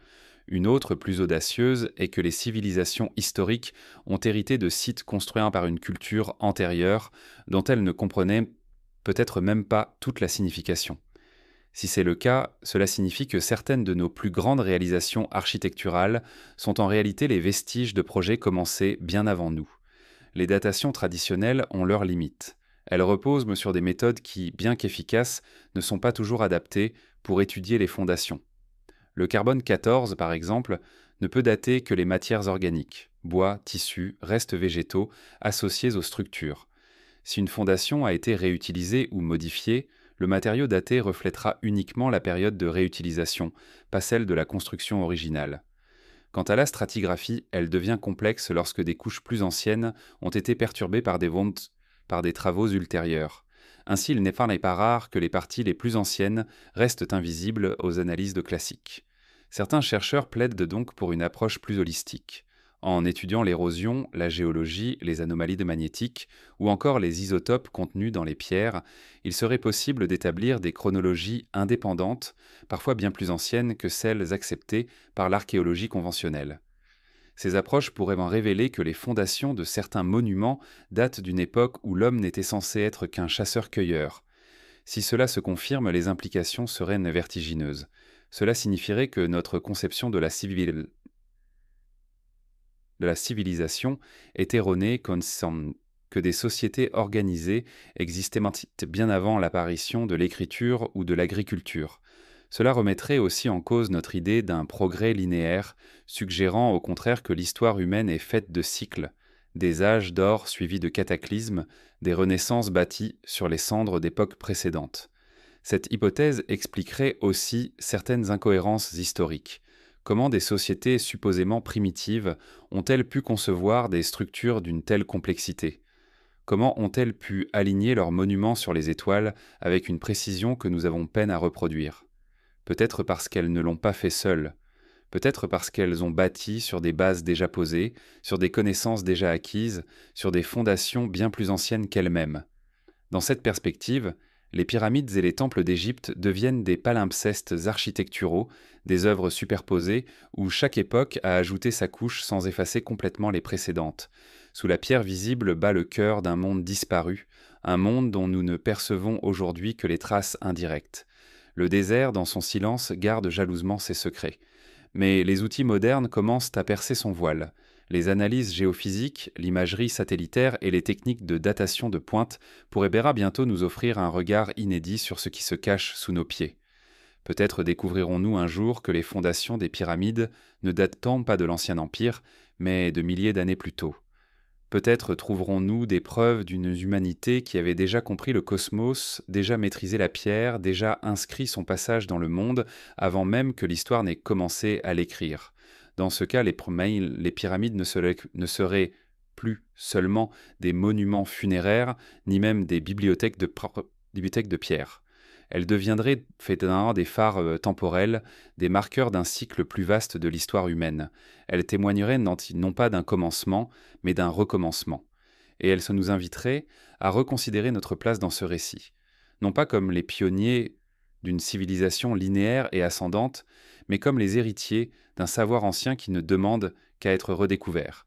Une autre, plus audacieuse, est que les civilisations historiques ont hérité de sites construits par une culture antérieure dont elles ne comprenaient peut-être même pas toute la signification. Si c'est le cas, cela signifie que certaines de nos plus grandes réalisations architecturales sont en réalité les vestiges de projets commencés bien avant nous. Les datations traditionnelles ont leurs limites. Elles reposent sur des méthodes qui, bien qu'efficaces, ne sont pas toujours adaptées pour étudier les fondations. Le carbone 14, par exemple, ne peut dater que les matières organiques, bois, tissus, restes végétaux, associés aux structures. Si une fondation a été réutilisée ou modifiée, le matériau daté reflètera uniquement la période de réutilisation, pas celle de la construction originale. Quant à la stratigraphie, elle devient complexe lorsque des couches plus anciennes ont été perturbées par des travaux ultérieurs. Ainsi, il n'est pas rare que les parties les plus anciennes restent invisibles aux analyses de classiques. Certains chercheurs plaident donc pour une approche plus holistique. En étudiant l'érosion, la géologie, les anomalies magnétiques ou encore les isotopes contenus dans les pierres, il serait possible d'établir des chronologies indépendantes, parfois bien plus anciennes que celles acceptées par l'archéologie conventionnelle. Ces approches pourraient en révéler que les fondations de certains monuments datent d'une époque où l'homme n'était censé être qu'un chasseur-cueilleur. Si cela se confirme, les implications seraient vertigineuses. Cela signifierait que notre conception de la civilisation est erronée que des sociétés organisées existaient bien avant l'apparition de l'écriture ou de l'agriculture. Cela remettrait aussi en cause notre idée d'un progrès linéaire, suggérant au contraire que l'histoire humaine est faite de cycles, des âges d'or suivis de cataclysmes, des renaissances bâties sur les cendres d'époques précédentes. Cette hypothèse expliquerait aussi certaines incohérences historiques. Comment des sociétés supposément primitives ont-elles pu concevoir des structures d'une telle complexité ? Comment ont-elles pu aligner leurs monuments sur les étoiles avec une précision que nous avons peine à reproduire ? Peut-être parce qu'elles ne l'ont pas fait seules, peut-être parce qu'elles ont bâti sur des bases déjà posées, sur des connaissances déjà acquises, sur des fondations bien plus anciennes qu'elles-mêmes. Dans cette perspective, les pyramides et les temples d'Égypte deviennent des palimpsestes architecturaux, des œuvres superposées où chaque époque a ajouté sa couche sans effacer complètement les précédentes. Sous la pierre visible bat le cœur d'un monde disparu, un monde dont nous ne percevons aujourd'hui que les traces indirectes. Le désert, dans son silence, garde jalousement ses secrets. Mais les outils modernes commencent à percer son voile. Les analyses géophysiques, l'imagerie satellitaire et les techniques de datation de pointe pourraient bientôt nous offrir un regard inédit sur ce qui se cache sous nos pieds. Peut-être découvrirons-nous un jour que les fondations des pyramides ne datent tant pas de l'Ancien Empire, mais de milliers d'années plus tôt. Peut-être trouverons-nous des preuves d'une humanité qui avait déjà compris le cosmos, déjà maîtrisé la pierre, déjà inscrit son passage dans le monde, avant même que l'histoire n'ait commencé à l'écrire. Dans ce cas, les pyramides ne seraient plus seulement des monuments funéraires, ni même des bibliothèques de pierre. Elles deviendraient finalement des phares temporels, des marqueurs d'un cycle plus vaste de l'histoire humaine. Elles témoigneraient non pas d'un commencement, mais d'un recommencement. Et elles nous inviteraient à reconsidérer notre place dans ce récit. Non pas comme les pionniers d'une civilisation linéaire et ascendante, mais comme les héritiers d'un savoir ancien qui ne demande qu'à être redécouvert.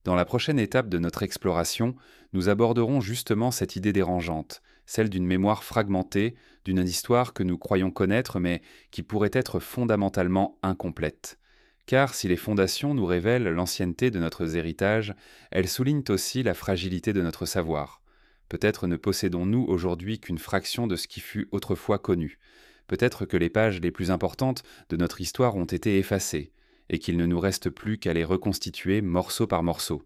Dans la prochaine étape de notre exploration, nous aborderons justement cette idée dérangeante, celle d'une mémoire fragmentée, d'une histoire que nous croyons connaître mais qui pourrait être fondamentalement incomplète. Car si les fondations nous révèlent l'ancienneté de notre héritage, elles soulignent aussi la fragilité de notre savoir. Peut-être ne possédons-nous aujourd'hui qu'une fraction de ce qui fut autrefois connu. Peut-être que les pages les plus importantes de notre histoire ont été effacées, et qu'il ne nous reste plus qu'à les reconstituer morceau par morceau.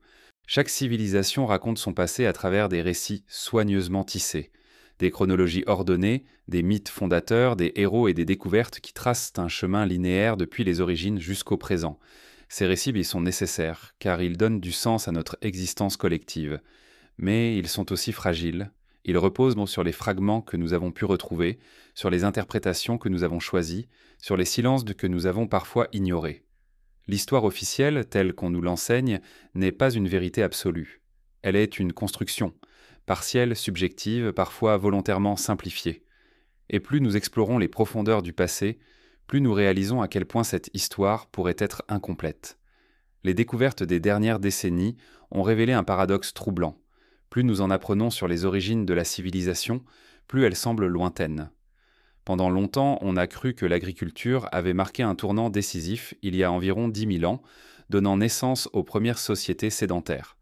Chaque civilisation raconte son passé à travers des récits soigneusement tissés, des chronologies ordonnées, des mythes fondateurs, des héros et des découvertes qui tracent un chemin linéaire depuis les origines jusqu'au présent. Ces récits y sont nécessaires, car ils donnent du sens à notre existence collective. Mais ils sont aussi fragiles. Ils reposent sur les fragments que nous avons pu retrouver, sur les interprétations que nous avons choisies, sur les silences que nous avons parfois ignorés. L'histoire officielle, telle qu'on nous l'enseigne, n'est pas une vérité absolue. Elle est une construction, partielle, subjective, parfois volontairement simplifiée. Et plus nous explorons les profondeurs du passé, plus nous réalisons à quel point cette histoire pourrait être incomplète. Les découvertes des dernières décennies ont révélé un paradoxe troublant. Plus nous en apprenons sur les origines de la civilisation, plus elle semble lointaine. Pendant longtemps, on a cru que l'agriculture avait marqué un tournant décisif il y a environ 10 000 ans, donnant naissance aux premières sociétés sédentaires.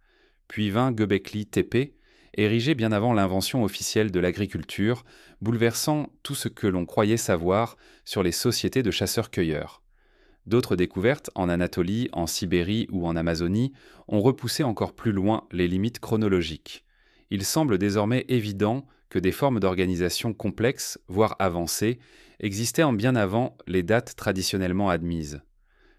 Puis vint Göbekli Tepe, érigé bien avant l'invention officielle de l'agriculture, bouleversant tout ce que l'on croyait savoir sur les sociétés de chasseurs-cueilleurs. D'autres découvertes, en Anatolie, en Sibérie ou en Amazonie, ont repoussé encore plus loin les limites chronologiques. Il semble désormais évident que des formes d'organisation complexes, voire avancées, existaient en bien avant les dates traditionnellement admises.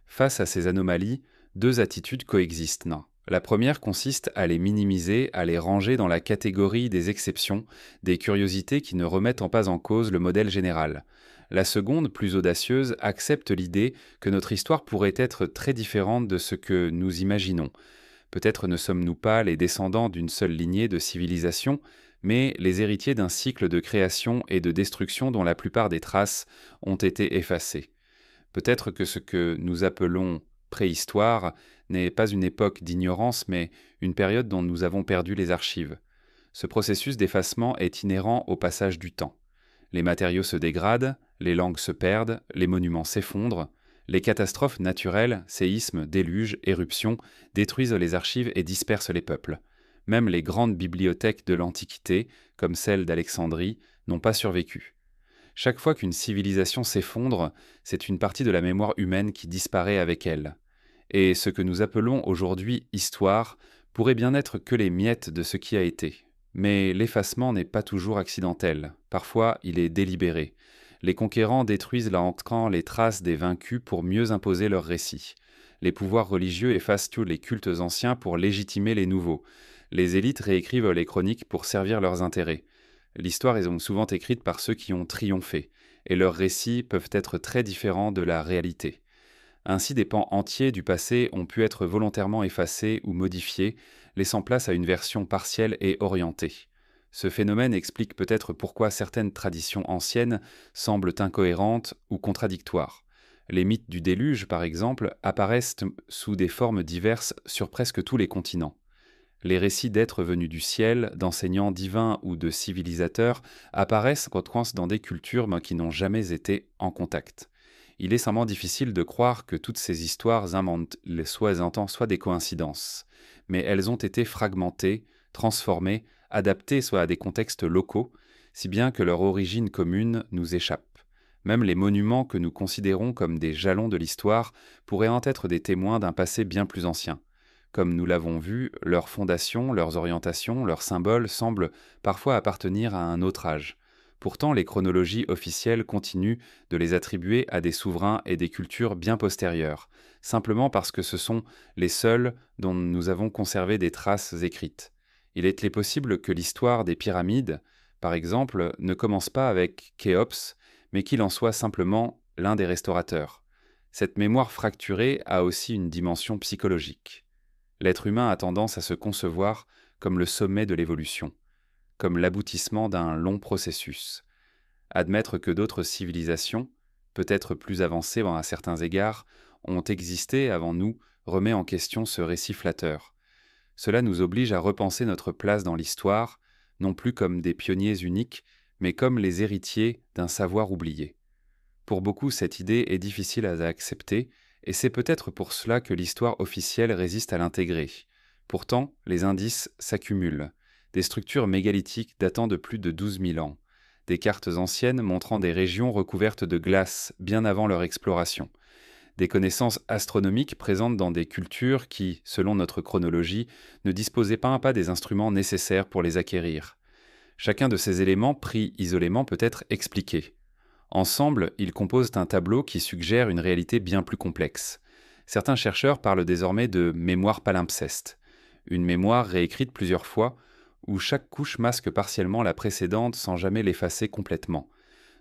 Face à ces anomalies, deux attitudes coexistent. La première consiste à les minimiser, à les ranger dans la catégorie des exceptions, des curiosités qui ne remettent pas en cause le modèle général. La seconde, plus audacieuse, accepte l'idée que notre histoire pourrait être très différente de ce que nous imaginons. Peut-être ne sommes-nous pas les descendants d'une seule lignée de civilisation, mais les héritiers d'un cycle de création et de destruction dont la plupart des traces ont été effacées. Peut-être que ce que nous appelons préhistoire n'est pas une époque d'ignorance, mais une période dont nous avons perdu les archives. Ce processus d'effacement est inhérent au passage du temps. Les matériaux se dégradent, les langues se perdent, les monuments s'effondrent. Les catastrophes naturelles, séismes, déluges, éruptions, détruisent les archives et dispersent les peuples. Même les grandes bibliothèques de l'Antiquité, comme celle d'Alexandrie, n'ont pas survécu. Chaque fois qu'une civilisation s'effondre, c'est une partie de la mémoire humaine qui disparaît avec elle. Et ce que nous appelons aujourd'hui histoire pourrait bien n'être que les miettes de ce qui a été. Mais l'effacement n'est pas toujours accidentel, parfois il est délibéré. Les conquérants détruisent là encore les traces des vaincus pour mieux imposer leurs récits. Les pouvoirs religieux effacent tous les cultes anciens pour légitimer les nouveaux. Les élites réécrivent les chroniques pour servir leurs intérêts. L'histoire est donc souvent écrite par ceux qui ont triomphé, et leurs récits peuvent être très différents de la réalité. Ainsi, des pans entiers du passé ont pu être volontairement effacés ou modifiés, laissant place à une version partielle et orientée. Ce phénomène explique peut-être pourquoi certaines traditions anciennes semblent incohérentes ou contradictoires. Les mythes du déluge, par exemple, apparaissent sous des formes diverses sur presque tous les continents. Les récits d'êtres venus du ciel, d'enseignants divins ou de civilisateurs apparaissent dans des cultures qui n'ont jamais été en contact. Il est simplement difficile de croire que toutes ces histoires inventent soit des coïncidences, mais elles ont été fragmentées, transformées, adaptées soit à des contextes locaux, si bien que leur origine commune nous échappe. Même les monuments que nous considérons comme des jalons de l'histoire pourraient en être des témoins d'un passé bien plus ancien. Comme nous l'avons vu, leurs fondations, leurs orientations, leurs symboles semblent parfois appartenir à un autre âge. Pourtant, les chronologies officielles continuent de les attribuer à des souverains et des cultures bien postérieures, simplement parce que ce sont les seuls dont nous avons conservé des traces écrites. Il est possible que l'histoire des pyramides, par exemple, ne commence pas avec Khéops, mais qu'il en soit simplement l'un des restaurateurs. Cette mémoire fracturée a aussi une dimension psychologique. L'être humain a tendance à se concevoir comme le sommet de l'évolution, comme l'aboutissement d'un long processus. Admettre que d'autres civilisations, peut-être plus avancées à certains égards, ont existé avant nous remet en question ce récit flatteur. Cela nous oblige à repenser notre place dans l'histoire, non plus comme des pionniers uniques, mais comme les héritiers d'un savoir oublié. Pour beaucoup, cette idée est difficile à accepter, et c'est peut-être pour cela que l'histoire officielle résiste à l'intégrer. Pourtant, les indices s'accumulent. Des structures mégalithiques datant de plus de 12 000 ans. Des cartes anciennes montrant des régions recouvertes de glace bien avant leur exploration. Des connaissances astronomiques présentes dans des cultures qui, selon notre chronologie, ne disposaient pas des instruments nécessaires pour les acquérir. Chacun de ces éléments pris isolément peut être expliqué. Ensemble, ils composent un tableau qui suggère une réalité bien plus complexe. Certains chercheurs parlent désormais de mémoire palimpseste, une mémoire réécrite plusieurs fois, où chaque couche masque partiellement la précédente sans jamais l'effacer complètement.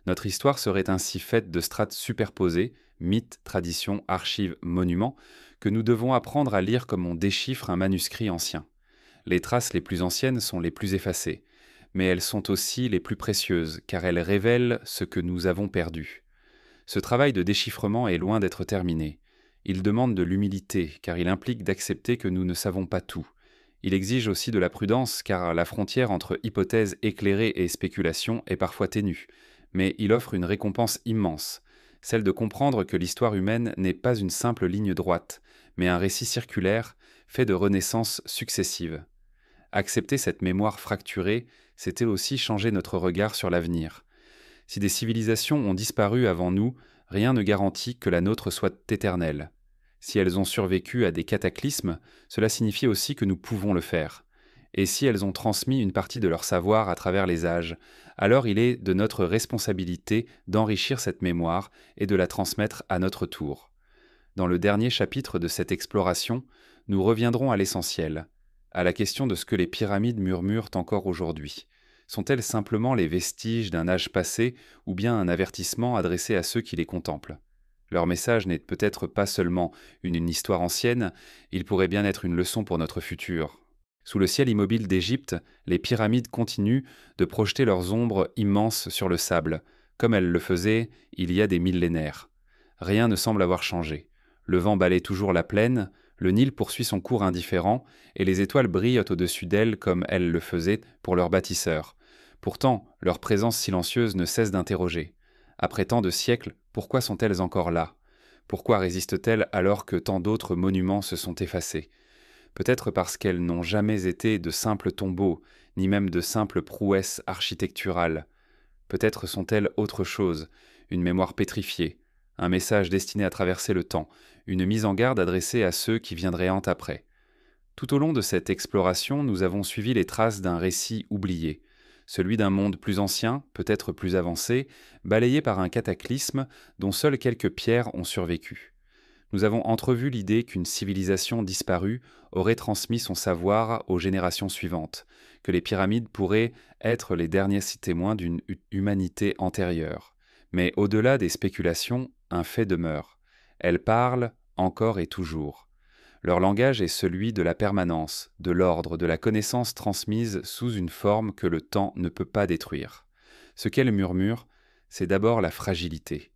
Notre histoire serait ainsi faite de strates superposées, mythes, traditions, archives, monuments, que nous devons apprendre à lire comme on déchiffre un manuscrit ancien. Les traces les plus anciennes sont les plus effacées, mais elles sont aussi les plus précieuses, car elles révèlent ce que nous avons perdu. Ce travail de déchiffrement est loin d'être terminé. Il demande de l'humilité, car il implique d'accepter que nous ne savons pas tout. Il exige aussi de la prudence, car la frontière entre hypothèses éclairées et spéculation est parfois ténue, mais il offre une récompense immense, celle de comprendre que l'histoire humaine n'est pas une simple ligne droite, mais un récit circulaire fait de renaissances successives. Accepter cette mémoire fracturée, c'était aussi changer notre regard sur l'avenir. Si des civilisations ont disparu avant nous, rien ne garantit que la nôtre soit éternelle. Si elles ont survécu à des cataclysmes, cela signifie aussi que nous pouvons le faire. Et si elles ont transmis une partie de leur savoir à travers les âges, alors il est de notre responsabilité d'enrichir cette mémoire et de la transmettre à notre tour. Dans le dernier chapitre de cette exploration, nous reviendrons à l'essentiel, à la question de ce que les pyramides murmurent encore aujourd'hui. Sont-elles simplement les vestiges d'un âge passé ou bien un avertissement adressé à ceux qui les contemplent ? Leur message n'est peut-être pas seulement une histoire ancienne, il pourrait bien être une leçon pour notre futur. Sous le ciel immobile d'Égypte, les pyramides continuent de projeter leurs ombres immenses sur le sable, comme elles le faisaient il y a des millénaires. Rien ne semble avoir changé. Le vent balaie toujours la plaine, le Nil poursuit son cours indifférent, et les étoiles brillent au-dessus d'elles comme elles le faisaient pour leurs bâtisseurs. Pourtant, leur présence silencieuse ne cesse d'interroger. Après tant de siècles, pourquoi sont-elles encore là ? Pourquoi résistent-elles alors que tant d'autres monuments se sont effacés ? peut-être parce qu'elles n'ont jamais été de simples tombeaux, ni même de simples prouesses architecturales. Peut-être sont-elles autre chose, une mémoire pétrifiée, un message destiné à traverser le temps, une mise en garde adressée à ceux qui viendraient après. Tout au long de cette exploration, nous avons suivi les traces d'un récit oublié, celui d'un monde plus ancien, peut-être plus avancé, balayé par un cataclysme dont seules quelques pierres ont survécu. Nous avons entrevu l'idée qu'une civilisation disparue aurait transmis son savoir aux générations suivantes, que les pyramides pourraient être les derniers témoins d'une humanité antérieure. Mais au-delà des spéculations, un fait demeure. Elles parlent encore et toujours. Leur langage est celui de la permanence, de l'ordre, de la connaissance transmise sous une forme que le temps ne peut pas détruire. Ce qu'elles murmurent, c'est d'abord la fragilité.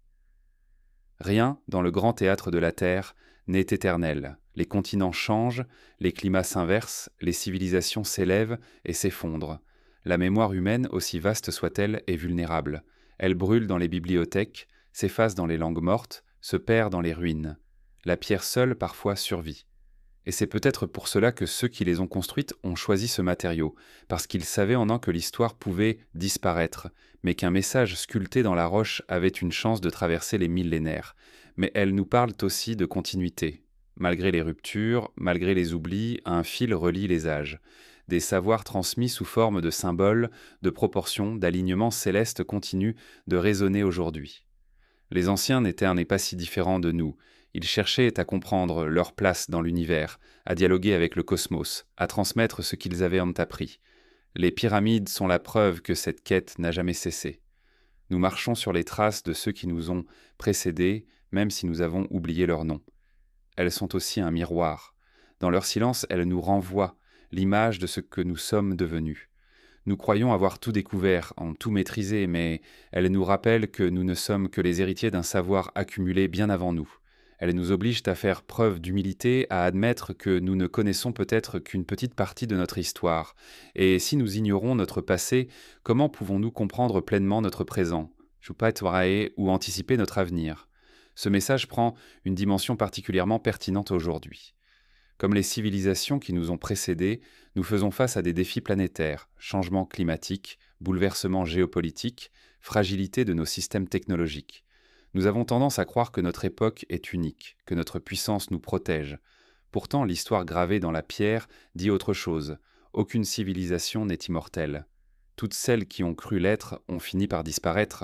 Rien, dans le grand théâtre de la Terre, n'est éternel. Les continents changent, les climats s'inversent, les civilisations s'élèvent et s'effondrent. La mémoire humaine, aussi vaste soit-elle, est vulnérable. Elle brûle dans les bibliothèques, s'efface dans les langues mortes, se perd dans les ruines. La pierre seule, parfois, survit. Et c'est peut-être pour cela que ceux qui les ont construites ont choisi ce matériau, parce qu'ils savaient en que l'histoire pouvait disparaître, mais qu'un message sculpté dans la roche avait une chance de traverser les millénaires. Mais elles nous parlent aussi de continuité. Malgré les ruptures, malgré les oublis, un fil relie les âges. Des savoirs transmis sous forme de symboles, de proportions, d'alignements célestes continuent de résonner aujourd'hui. Les anciens n'étaient pas si différents de nous. Ils cherchaient à comprendre leur place dans l'univers, à dialoguer avec le cosmos, à transmettre ce qu'ils avaient appris. Les pyramides sont la preuve que cette quête n'a jamais cessé. Nous marchons sur les traces de ceux qui nous ont précédés, même si nous avons oublié leur nom. Elles sont aussi un miroir. Dans leur silence, elles nous renvoient l'image de ce que nous sommes devenus. Nous croyons avoir tout découvert, tout maîtrisé, mais elles nous rappellent que nous ne sommes que les héritiers d'un savoir accumulé bien avant nous. Elles nous obligent à faire preuve d'humilité, à admettre que nous ne connaissons peut-être qu'une petite partie de notre histoire. Et si nous ignorons notre passé, comment pouvons-nous comprendre pleinement notre présent, ou anticiper notre avenir? Ce message prend une dimension particulièrement pertinente aujourd'hui. Comme les civilisations qui nous ont précédés, nous faisons face à des défis planétaires, changements climatiques, bouleversements géopolitiques, fragilité de nos systèmes technologiques. Nous avons tendance à croire que notre époque est unique, que notre puissance nous protège. Pourtant, l'histoire gravée dans la pierre dit autre chose. Aucune civilisation n'est immortelle. Toutes celles qui ont cru l'être ont fini par disparaître.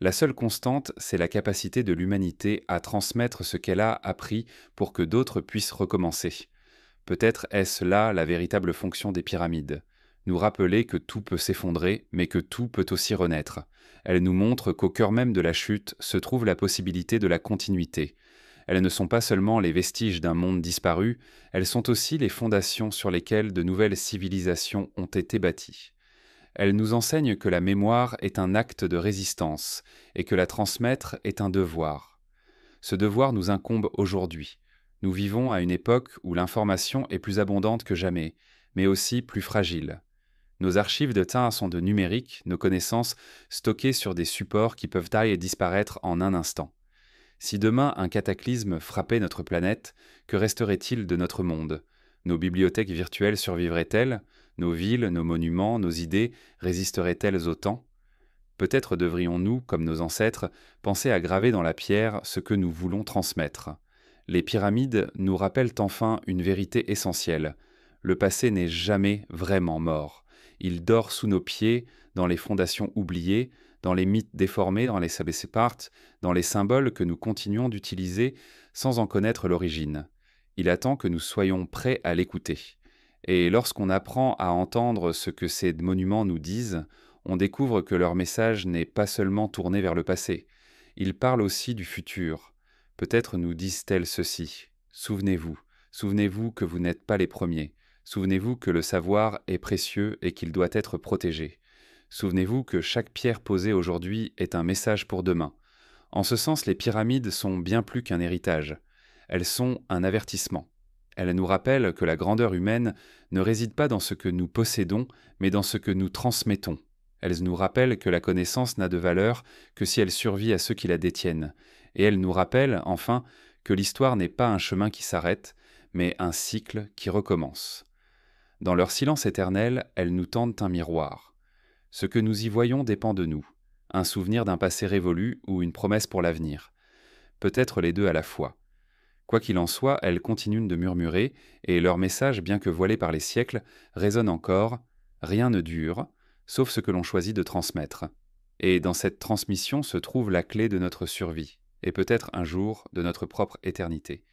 La seule constante, c'est la capacité de l'humanité à transmettre ce qu'elle a appris pour que d'autres puissent recommencer. Peut-être est-ce là la véritable fonction des pyramides. Nous rappeler que tout peut s'effondrer, mais que tout peut aussi renaître. Elles nous montrent qu'au cœur même de la chute se trouve la possibilité de la continuité. Elles ne sont pas seulement les vestiges d'un monde disparu, elles sont aussi les fondations sur lesquelles de nouvelles civilisations ont été bâties. Elles nous enseignent que la mémoire est un acte de résistance et que la transmettre est un devoir. Ce devoir nous incombe aujourd'hui. Nous vivons à une époque où l'information est plus abondante que jamais, mais aussi plus fragile. Nos archives de temps sont de numériques, nos connaissances stockées sur des supports qui peuvent tailler et disparaître en un instant. Si demain un cataclysme frappait notre planète, que resterait-il de notre monde? Nos bibliothèques virtuelles survivraient-elles? Nos villes, nos monuments, nos idées résisteraient-elles au temps? Peut-être devrions-nous, comme nos ancêtres, penser à graver dans la pierre ce que nous voulons transmettre. Les pyramides nous rappellent enfin une vérité essentielle. Le passé n'est jamais vraiment mort. Il dort sous nos pieds, dans les fondations oubliées, dans les mythes déformés, dans les sépartes, dans les symboles que nous continuons d'utiliser sans en connaître l'origine. Il attend que nous soyons prêts à l'écouter. Et lorsqu'on apprend à entendre ce que ces monuments nous disent, on découvre que leur message n'est pas seulement tourné vers le passé. Ils parlent aussi du futur. Peut-être nous disent-elles ceci. Souvenez-vous que vous n'êtes pas les premiers. Souvenez-vous que le savoir est précieux et qu'il doit être protégé. Souvenez-vous que chaque pierre posée aujourd'hui est un message pour demain. En ce sens, les pyramides sont bien plus qu'un héritage. Elles sont un avertissement. Elles nous rappellent que la grandeur humaine ne réside pas dans ce que nous possédons, mais dans ce que nous transmettons. Elles nous rappellent que la connaissance n'a de valeur que si elle survit à ceux qui la détiennent. Et elles nous rappellent, enfin, que l'histoire n'est pas un chemin qui s'arrête, mais un cycle qui recommence. Dans leur silence éternel, elles nous tendent un miroir. Ce que nous y voyons dépend de nous, un souvenir d'un passé révolu ou une promesse pour l'avenir. Peut-être les deux à la fois. Quoi qu'il en soit, elles continuent de murmurer, et leur message, bien que voilé par les siècles, résonne encore « Rien ne dure, sauf ce que l'on choisit de transmettre ». Et dans cette transmission se trouve la clé de notre survie, et peut-être un jour de notre propre éternité.